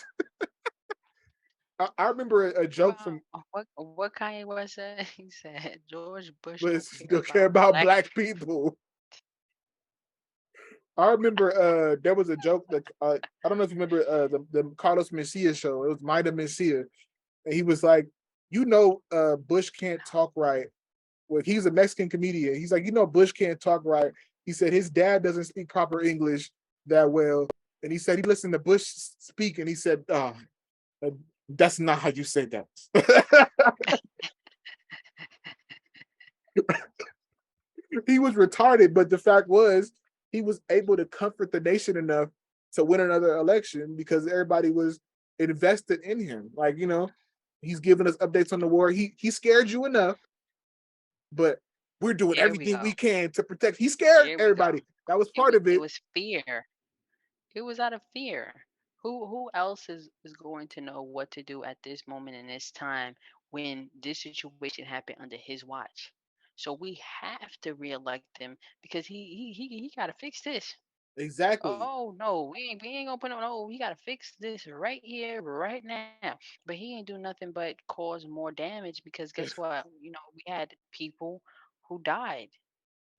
I remember a joke Well, from what Kanye West said? He said George Bush don't was care don't care about about black black people. I remember there was a joke that I don't know if you remember the Carlos Mencia show. It was Mida Mencia, and he was like, Bush can't talk right. Well, he's a Mexican comedian. He's like, Bush can't talk right. He said his dad doesn't speak proper English that well, and he said he listened to Bush speak, and he said, that's not how you say that. He was retarded, but the fact was he was able to comfort the nation enough to win another election because everybody was invested in him. Like, he's giving us updates on the war. He scared you enough, but we're doing Here we everything we go. can to protect. He scared Here we go. everybody. That was part of It it. was fear. It was out of fear. Who else is going to know what to do at this moment in this time when this situation happened under his watch? So we have to reelect him because he got to fix this. Exactly. Oh no, we ain't gonna put no. No, we gotta fix this right here, right now. But he ain't do nothing but cause more damage because guess what? We had people who died.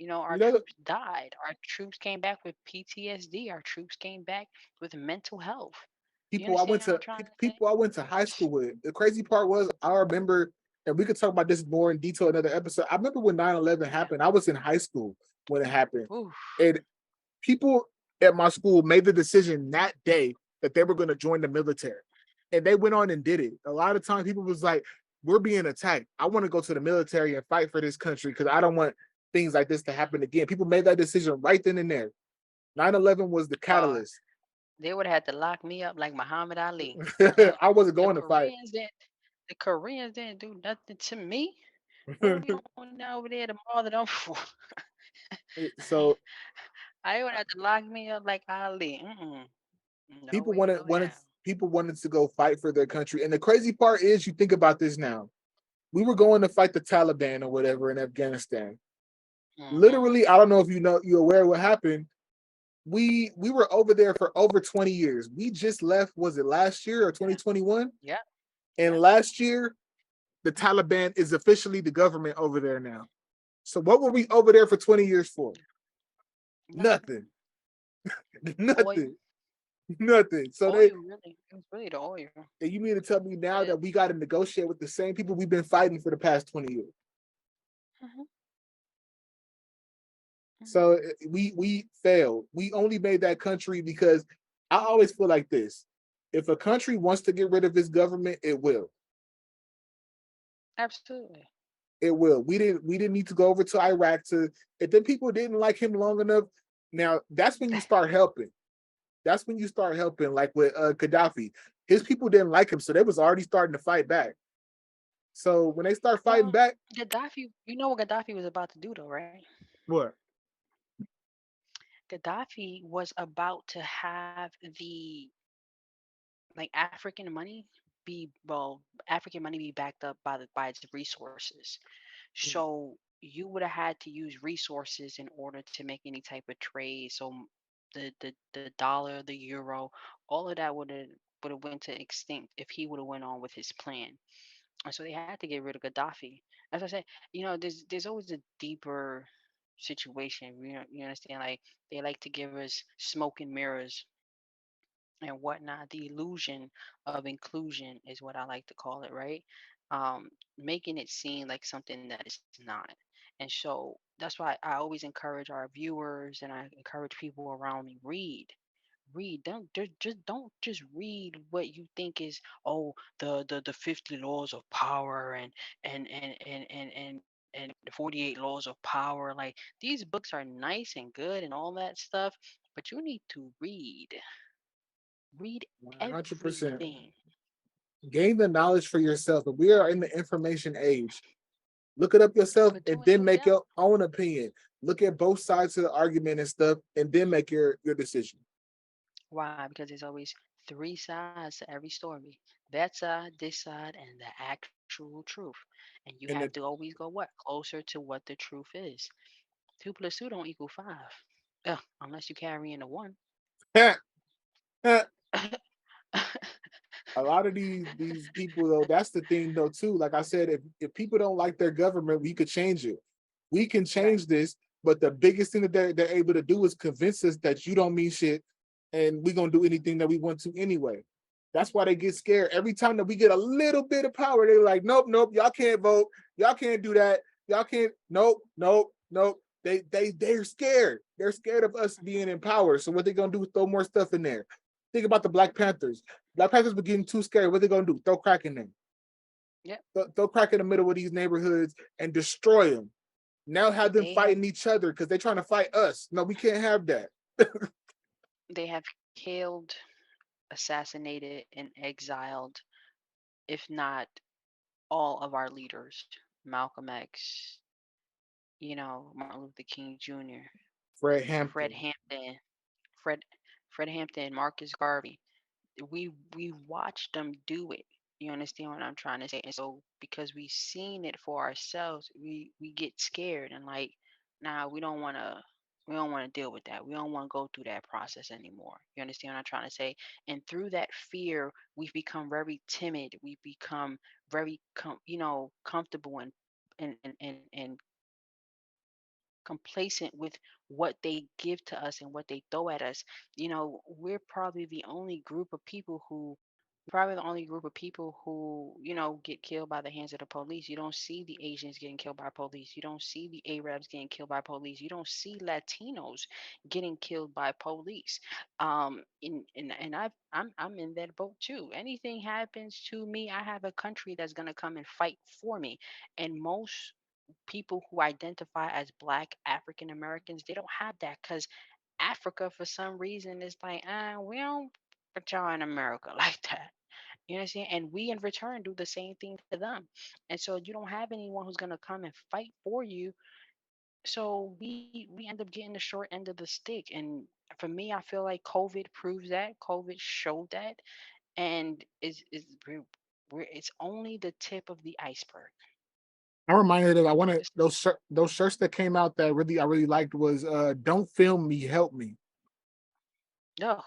Our You know, troops died. Our troops came back with PTSD. Our troops came back with mental health. You understand what I'm trying to say? people I went to high school with. The crazy part was I remember, and we could talk about this more in detail in another episode. I remember when 9/11 Yeah. happened. I was in high school when it happened. Oof. And people at my school made the decision that day that they were going to join the military. And they went on and did it. A lot of times people was like, we're being attacked. I want to go to the military and fight for this country because I don't want things like this to happen again. People made that decision right then and there. 9/11 was the Uh, catalyst. they would have had to lock me up like Muhammad Ali. Uh, I wasn't the going to fight. Koreans didn't. The Koreans didn't do nothing to me. What we going down over there to bother them for? So I would have to lock me up like Ali. Mm-mm. No people way, wanted no wanted how. people wanted to go fight for their country. And the crazy part is you think about this now. We were going to fight the Taliban or whatever in Afghanistan. Mm-hmm. Literally, I don't know if you're aware of what happened. We were over there for over 20 years. We just left, was it last year or Yeah. 2021? Yep. And Yep. last year, the Taliban is officially the government over there now. So what were we over there for 20 years for? Nothing. Nothing. Oil. Nothing. Nothing. So they Oil really. It was really the oil. and you mean to tell me now But that we got to negotiate with the same people we've been fighting for the past 20 years? mhm, mhm. So we failed. We only made that country because I always feel like this. If a country wants to get rid of its government, it will. Absolutely. It will. We didn't need to go over to Iraq to if the people didn't like him long enough. Now that's when you start helping. That's when you start helping, like with Gaddafi. His people didn't like him, so they was already starting to fight back. So when they start fighting Well, back, Gaddafi, you know what Gaddafi was about to do though, right? what? Gaddafi was about to have the like African money be well, African money be backed up by the by its resources. So you would have had to use resources in order to make any type of trade. So the dollar, the euro, all of that would have went to extinct if he would have went on with his plan. And so they had to get rid of Gaddafi. As I said, there's always a deeper situation. You understand? Like they like to give us smoke and mirrors and whatnot. The illusion of inclusion is what I like to call it, right? Making it seem like something that is not. And so that's why I always encourage our viewers and I encourage people around me read. Don't just read what you think is, oh, the 50 laws of power and the 48 laws of power. Like these books are nice and good and all that stuff, but you need to read 100%. everything. Gain the knowledge for yourself. But we are in the information age. Look it up yourself But and do it then make yourself. your own opinion. Look at both sides of the argument and stuff, and then make your decision. Why? Because there's always three sides to every story: that side, this side, and the actual truth. And you have And to always go what? Closer to what the truth is. Two plus two don't equal five. Unless you carry in a one. the a lot of these people though, that's the thing though too. Like I said, if people don't like their government, we could change it. We can Right. change this, but the biggest thing that they're able to do is convince us that you don't mean shit and we're gonna do anything that we want to anyway. That's why they get scared. Every time that we get a little bit of power, they're like, nope, nope, y'all can't vote, y'all can't do that, y'all can't, nope, nope, nope. They're scared. They're scared of us being in power. So what they gonna do is throw more stuff in there. Think about the Black Panthers. Black Panthers were getting too scared. What they gonna do? Throw crack in there. Yep. Throw crack in the middle of these neighborhoods and destroy them. Now have them They have fighting each other because they're trying to fight us. No, we can't have that. they have killed, assassinated, and exiled, if not all of our leaders. Malcolm X, Martin Luther King Jr., Fred Fred Hampton. Hampton, Fred Fred Hampton, Marcus Garvey. We watched them do it. You understand what I'm trying to say? And so because we've seen it for ourselves, we get scared and like, nah, we don't want to deal with that. We don't want to go through that process anymore. You understand what I'm trying to say? And through that fear, we've become very timid. We become very comfortable and complacent with what they give to us and what they throw at us. We're probably the only group of people who get killed by the hands of the police. You don't see the Asians getting killed by police. You don't see the Arabs getting killed by police. You don't see Latinos getting killed by police. And I'm in that boat too. Anything happens to me, I have a country that's gonna come and fight for me. And most people who identify as Black African Americans, they don't have that because Africa, for some reason, is like, we don't put y'all in America like that. You understand? And we, in return, do the same thing to them. And so you don't have anyone who's gonna come and fight for you. So we end up getting the short end of the stick. And for me, I feel like COVID proves that. COVID showed that, and it's only the tip of the iceberg. I'm reminded of I wanted Just those shirts that came out that I really liked was "Don't film me, help me." oh,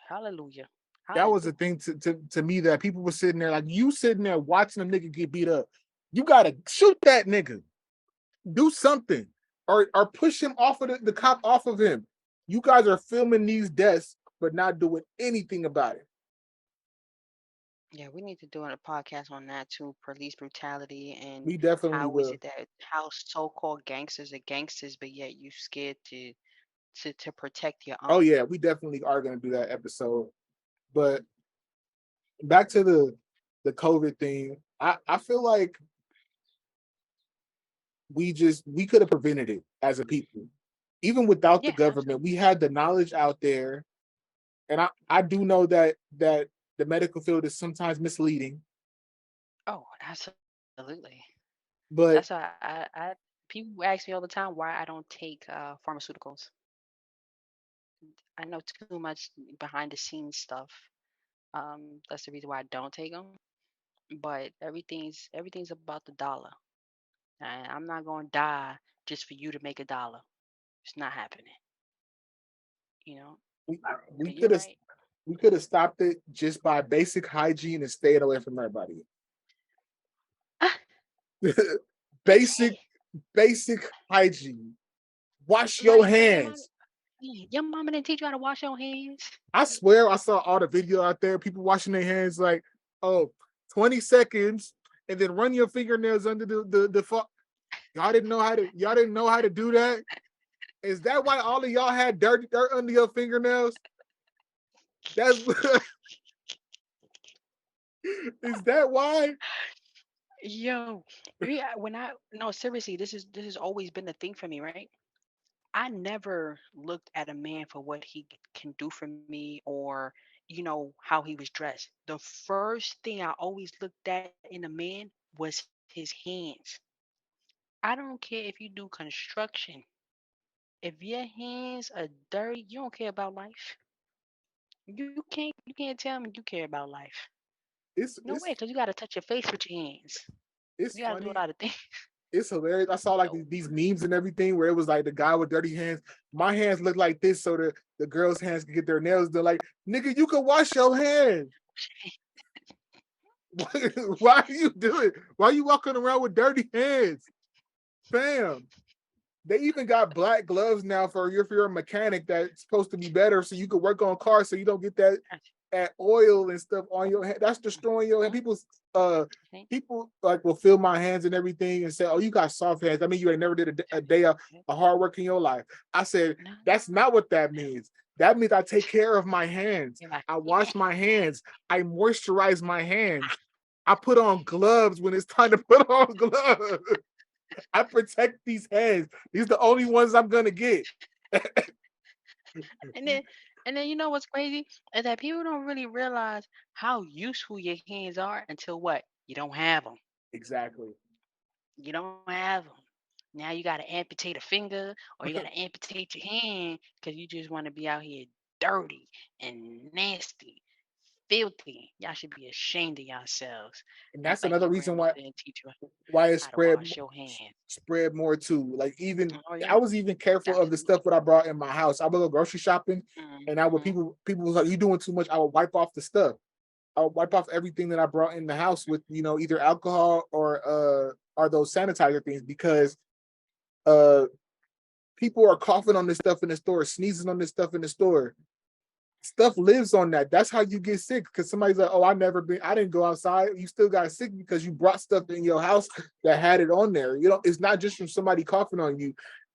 hallelujah. That I was the thing to me that people were sitting there like you sitting there watching a nigga get beat up. You gotta shoot that nigga. Do something. Or push him off of the cop off of him. You guys are filming these deaths, but not doing anything about it. Yeah, we need to do a podcast on that too, police brutality and We definitely how is will. it that how so-called gangsters are gangsters, but yet you scared to protect your Oh own. yeah, we definitely are gonna do that episode. But back to the COVID thing, I feel like we could have prevented it as a people. Even without the Yeah, government, we absolutely. had the knowledge out there. And I do know that the medical field is sometimes misleading, Oh, absolutely. but That's why I people ask me all the time why I don't take pharmaceuticals. I know too much behind the scenes stuff. That's the reason why I don't take them. But everything's about the dollar. And I'm not gonna die just for you to make a dollar. It's not happening. You know. we we But you're could have right. we could have stopped it just by basic hygiene and staying away from everybody. Ah, basic basic hygiene. Wash your like hands. your mama didn't teach you how to wash your hands. I swear I saw all the video out there, people washing their hands like, oh, 20 seconds, and then run your fingernails under the y'all didn't know how to do that. Is that why all of y'all had dirt under your fingernails? That's is that why? Yo, yeah, when I no seriously, this has always been the thing for me, right? I never looked at a man for what he can do for me or how he was dressed. The first thing I always looked at in a man was his hands. I don't care if you do construction. If your hands are dirty, you don't care about life. You can't tell me you care about life. It's No way, it's because you gotta touch your face with your hands. it's You gotta do a funny. lot of things. It's hilarious. I saw like So these memes and everything where it was like the guy with dirty hands. My hands look like this, so the girls' hands can get their nails done. Like, nigga, you can wash your hands. Why are you doing? Why are you walking around with dirty hands, fam? They even got black gloves now for if you're a mechanic that's supposed to be better, so you can work on cars, so you don't get that oil and stuff on your hand. That's destroying your hand. Uh people like will feel my hands and everything and say, "Oh, you got soft hands. I mean, you ain't never did a day of hard work in your life." I said, no, "That's not what that means. That means I take care of my hands. you're like, I yeah. wash my hands. I moisturize my hands. I put on gloves when it's time to put on gloves. I protect these hands. These are the only ones I'm gonna get." And then you know what's crazy is that people don't really realize how useful your hands are until what? You don't have them. Exactly. You don't have them. Now you got to amputate a finger or you got to amputate your hand because you just want to be out here dirty and nasty, filthy. Y'all should be ashamed of yourselves. And Act that's like another your reason grandmother didn't teach you why it how to wash your hands. spread more too. Like even Oh I yeah, was even careful of the stuff absolutely. that I brought in my house. I would go grocery shopping, and I would Hmm. people was like, "You doing too much." I would wipe off the stuff. I would wipe off everything that I brought in the house with either alcohol or those sanitizer things because uh people are coughing on this stuff in the store, sneezing on this stuff in the store. Stuff lives on that. That's how you get sick. Because somebody's like, "Oh, I didn't go outside." You still got sick because you brought stuff in your house that had it on there. It's not just from somebody coughing on you.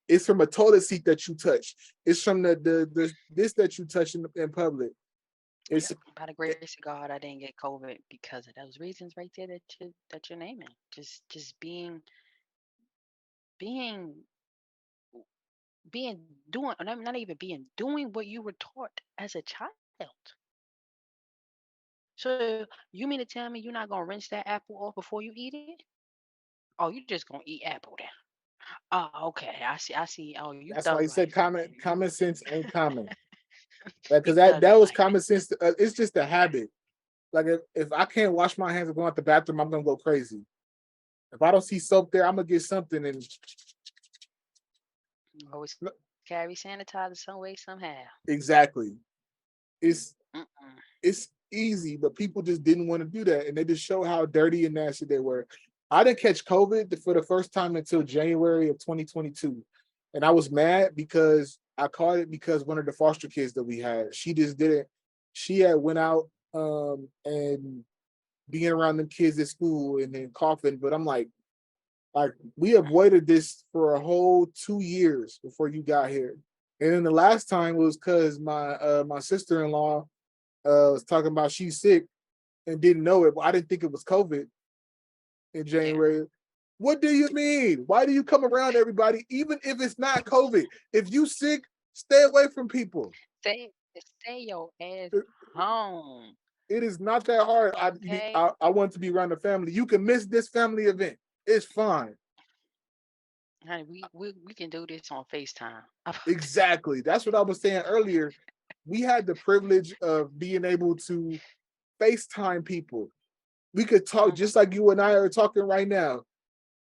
It's from a toilet seat that you touch. It's from the this that you touch in public. Yeah, It's by the grace of God, I didn't get COVID because of those reasons right there that you're naming. Just being being doing, or not even being doing what you were taught as a child. So you mean to tell me you're not gonna rinse that apple off before you eat it? Oh, you just gonna eat apple then? Oh, okay. I see. I see. Oh, you that's thug why he said life. common sense ain't common. Because You that thugging was life. common sense. It's just a habit. Like if I can't wash my hands and go out the bathroom, I'm gonna go crazy. If I don't see soap there, I'm gonna get something. And Always carry sanitizer some way somehow. exactly, it's Mm-mm. it's easy, but people just didn't want to do that, and they just show how dirty and nasty they were. I didn't catch COVID for the first time until January of 2022, and I was mad because I caught it because one of the foster kids that we had, she just didn't. She had went out and being around them kids at school and then coughing, but I'm like we avoided this for a whole 2 years before you got here. And then the last time was because my sister-in-law was talking about she's sick and didn't know it, but I didn't think it was COVID in Yeah. January. What do you mean? Why do you come around everybody, even if it's not COVID? If you sick, stay away from people. Stay stay your ass It, home. it is not that hard. Okay. I want to be around the family. You can miss this family event. It's fine. Honey, we can do this on FaceTime. Exactly. That's what I was saying earlier. We had the privilege of being able to FaceTime people. We could talk Mhm. just like you and I are talking right now.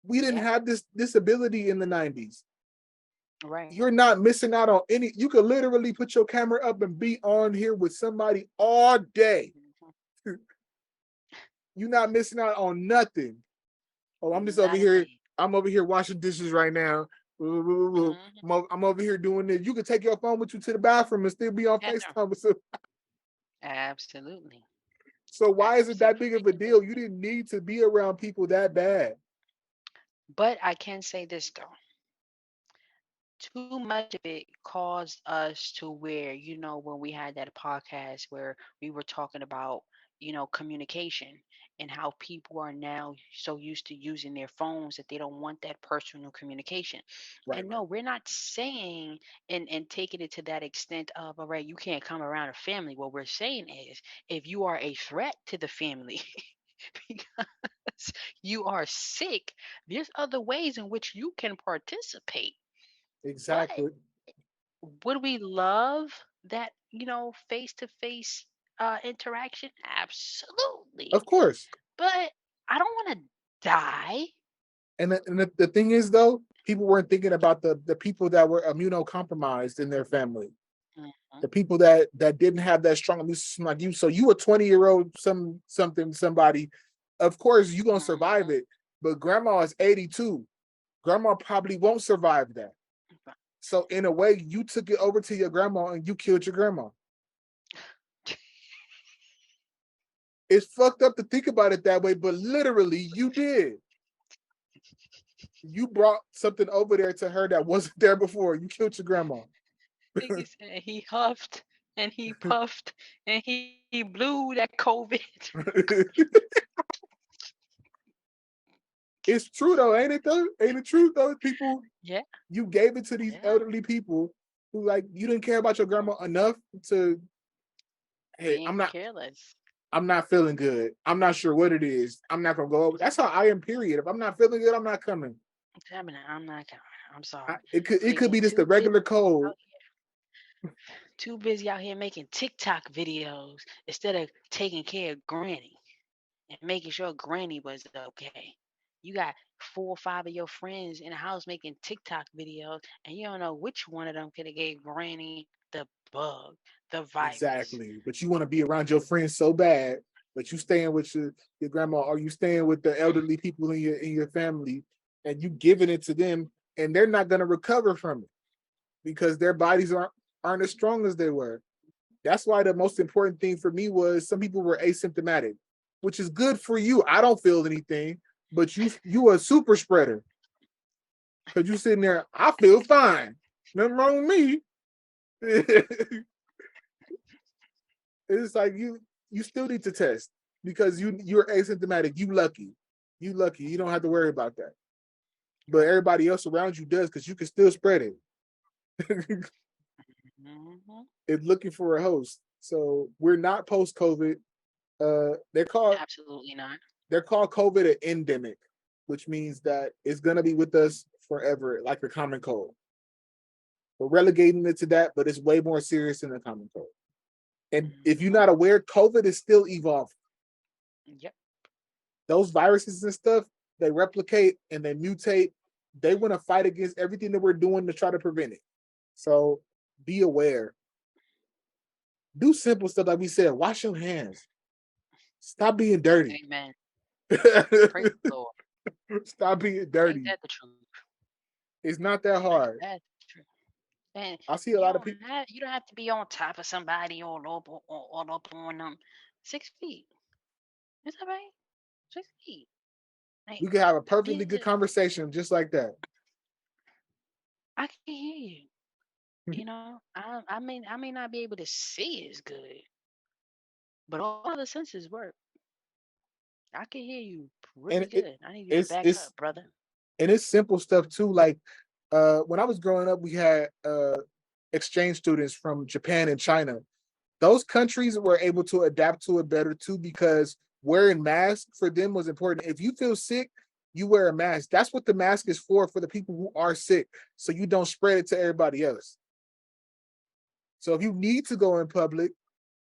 We didn't Yeah. have this ability in the 90s. Right. You're not missing out on any. You could literally put your camera up and be on here with somebody all day. Mhm. You're not missing out on nothing. Oh, I'm just over Not a here. thing. I'm over here washing dishes right now. Mhm. I'm over here doing this. You could take your phone with you to the bathroom and still be on Yeah. FaceTime with some. Absolutely. So why is it that Absolutely. big of a deal? You didn't need to be around people that bad. But I can say this though. Too much of it caused us to where, when we had that podcast where we were talking about, communication and how people are now so used to using their phones that they don't want that personal communication. Right, And right. no, we're not saying and taking it to that extent of, all right, you can't come around a family. What we're saying is if you are a threat to the family because you are sick, there's other ways in which you can participate. But Exactly. would we love that, face to face interaction? Absolutely. Of course. But I don't want to die. And the thing is though, people weren't thinking about the people that were immunocompromised in their family. Mhm. The people that didn't have that strong immune system like you. So you a 20-year-old somebody, of course you're gonna survive Mhm. it. But grandma is 82. Grandma probably won't survive that. So in a way, you took it over to your grandma and you killed your grandma. It's fucked up to think about it that way, but literally you did. You brought something over there to her that wasn't there before. You killed your grandma. Nigga said he huffed and he puffed and he blew that COVID. It's true though, ain't it though? Ain't it true though? People, Yeah, you gave it to these yeah. elderly people who like you didn't care about your grandma enough to, hey, Being careless. I'm not feeling good. I'm not sure what it is. I'm not gonna go over. That's how I am, period. If I'm not feeling good, I'm not coming. I'm not coming. I'm sorry. It could Nigga, be just the too busy regular cold. out too busy out here making TikTok videos instead of taking care of Granny and making sure Granny was okay. You got 4 or 5 of your friends in the house making TikTok videos, and you don't know which one of them could have gave Granny the bug, the virus. Exactly. But you want to be around your friends so bad, but you staying with your grandma or you staying with the elderly people in your family and you giving it to them and they're not gonna recover from it because their bodies aren't as strong as they were. That's why the most important thing for me was some people were asymptomatic, which is good for you. I don't feel anything, but you a super spreader because you sitting there. I feel fine. Nothing wrong with me. It's like you still need to test because you're asymptomatic. You lucky. You lucky. You don't have to worry about that. But Right. everybody else around you does because you can still spread it. Hmm. It's looking for a host. So we're not post COVID. They're called Absolutely not. they're called COVID an endemic, which means that it's gonna be with us forever, like the common cold. We're relegating it to that, but it's way more serious than the common cold. And if you're Hmm. not aware, COVID is still evolving. Yep. Those viruses and stuff, they replicate and they mutate. They want to fight against everything that we're doing to try to prevent it. So be aware. Do simple stuff like we said. Wash your hands. Stop being dirty. Amen. Praise the Lord. Stop being Ain't dirty. that the truth? It's not that Ain't hard. that the truth? And I see a lot of people. you don't have to be on top of somebody all up on them. 6 feet. Is that right? 6 feet. Like, We could have a perfectly be good conversation just like that. I can hear you. You know, I may not be able to see as good, but all the senses work. I can hear you pretty And it good. I need you to it's back it's up, brother. and it's simple stuff too. Like when I was growing up, we had exchange students from Japan and China. Those countries were able to adapt to it better too because wearing masks for them was important. If you feel sick, you wear a mask. That's what the mask is for the people who are sick, so you don't spread it to everybody else. So if you need to go in public,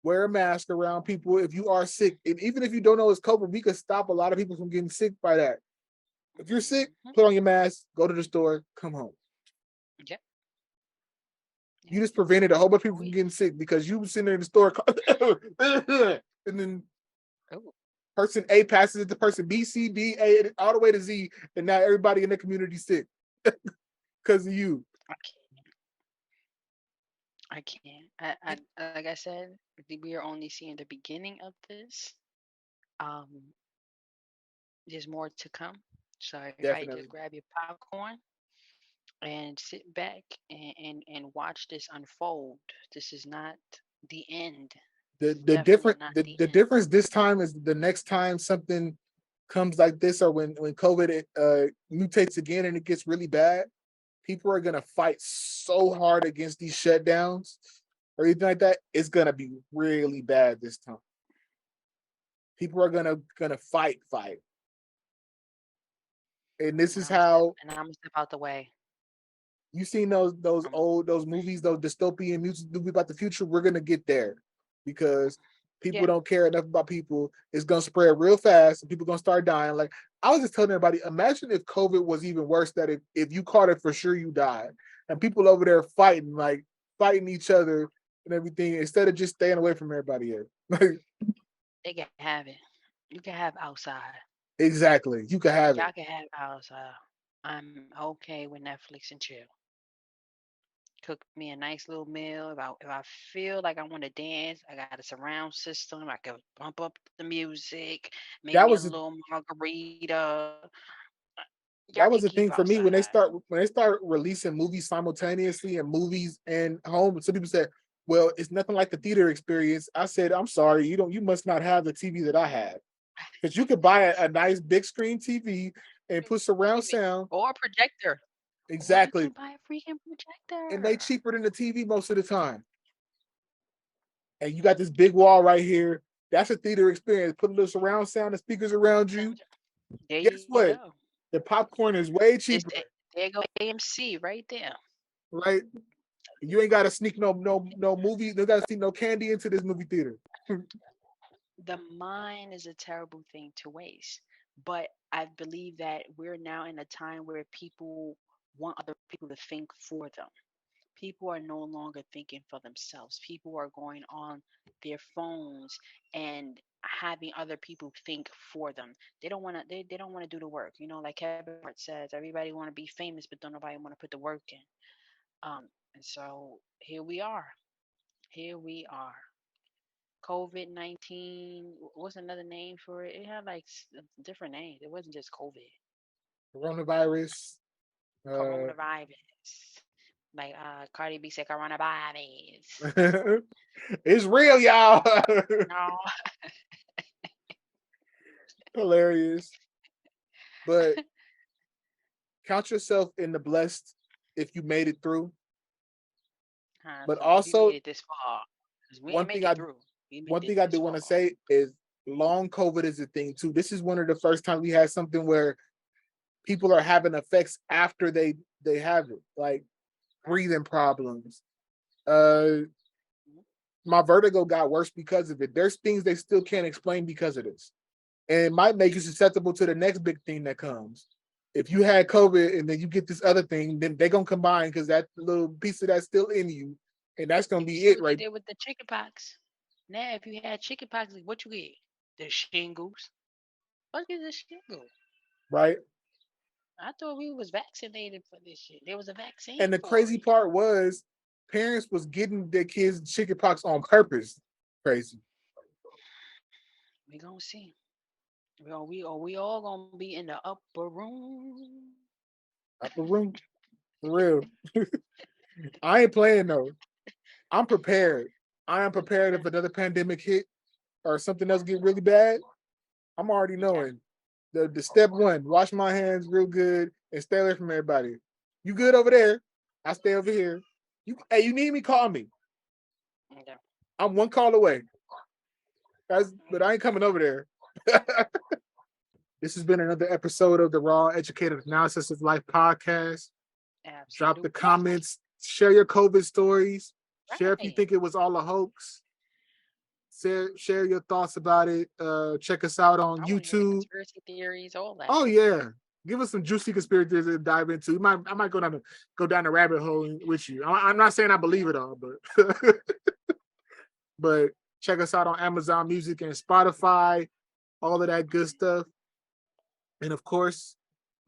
wear a mask around people if you are sick. And even if you don't know it's COVID, we could stop a lot of people from getting sick by that. If you're sick, Mhm. put on your mask, go to the store, come home. Yep. You Yep. just prevented a whole bunch of people from We. getting sick because you were sitting there in the store and then Oh, person A passes it to person B, C, D, A, all the way to Z, and now everybody in the community sick because of you. I can't. I can't. Like I said, we are only seeing the beginning of this. Um, there's more to come. So everybody just Definitely. grab your popcorn and sit back and watch this unfold. This is not the end. The This is the definitely different not the, the the end. difference this time is the next time something comes like this or when COVID mutates again and it gets really bad, people are gonna fight so hard against these shutdowns or anything like that. It's gonna be really bad this time. People are gonna fight, and this is how And I'm gonna step out the way. you seen those Um, old those movies, those dystopian movies about the future. We're gonna get there because people yeah, don't care enough about people. It's gonna spread real fast, and people gonna start dying. Like I was just telling everybody, imagine if COVID was even worse. That if you caught it for sure, you died, and people over there fighting like fighting each other and everything instead of just staying away from everybody else. Like they can have it. You can have outside. exactly, you can have it. Y'all can have outside. I'm okay with Netflix and chill. Cook me a nice little meal. If I feel like I want to dance, I got a surround system. I can bump up the music, make That me a was little margarita. Y'all that can was the keep thing for me when outside. they start releasing movies simultaneously and movies and home. Some people said, "Well, it's nothing like the theater experience." I said, "I'm sorry, you must not have the TV that I had because you could buy a nice big screen TV and put surround sound Or a projector. Or you exactly, can buy a freaking and they projector. cheaper than the TV most of the time. And you got this big wall right here. That's a theater experience. Put a little surround sound and speakers around you. There Guess you what? go. The popcorn is way It's cheaper, there go AMC right there. right? You ain't got to sneak no movie. You got to sneak no candy into this movie theater. The mind is a terrible thing to waste. But I believe that we're now in a time where people want other people to think for them. People are no longer thinking for themselves. People are going on their phones and having other people think for them. They don't want to. They don't want to do the work. You know, like Kevin Hart says, everybody want to be famous, but don't nobody want to put the work in. And so here we are. Here we are. COVID-19. What's another name for it? It had like different names. It wasn't just COVID. Coronavirus. Uh, Coronavirus. Like Cardi B said, coronavirus. it's real, y'all. No. Hilarious. But count yourself in the blessed if you made it through. But Honestly, if you also made it this far, because we one ain't thing make it I through. We made one it thing I this do want far. to say is long COVID is a thing too. This is one of the first times we had something where people are having effects after they have it, like breathing problems. Uh, my vertigo got worse because of it. There's things they still can't explain because of this, and it might make you susceptible to the next big thing that comes. If you had COVID and then you get this other thing, then they're gonna combine because that little piece of that's still in you. And that's gonna You be see it, what they right? did with the chickenpox. Now, if you had chickenpox, like, what you get? The shingles. What is the shingles? Right. I thought we was vaccinated for this shit. There was a vaccine And the for crazy it. part was parents was getting their kids chickenpox on purpose. Crazy. We gonna see. We all gonna be in the upper room. Upper room. For real. I ain't playing though. I'm prepared. I am prepared if another pandemic hit or something else get really bad. I'm already Okay. knowing. The step one, wash my hands real good and stay away from everybody. You good over there? I stay over here. You need me? Call me. Okay. I'm one call away. But I ain't coming over there. This has been another episode of the Raw Educated Analysis of Life podcast. Drop the Absolutely. comments. Share your COVID stories. Share if you Right. think it was all a hoax. Share your thoughts about it. Check us out on I want to hear the YouTube. conspiracy theories, all that. Oh yeah, give us some juicy conspiracies to dive into. I might go down the rabbit hole with you. I'm not saying I believe it all, but but check us out on Amazon Music and Spotify, all of that good stuff. And of course,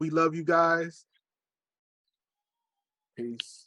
we love you guys. Peace.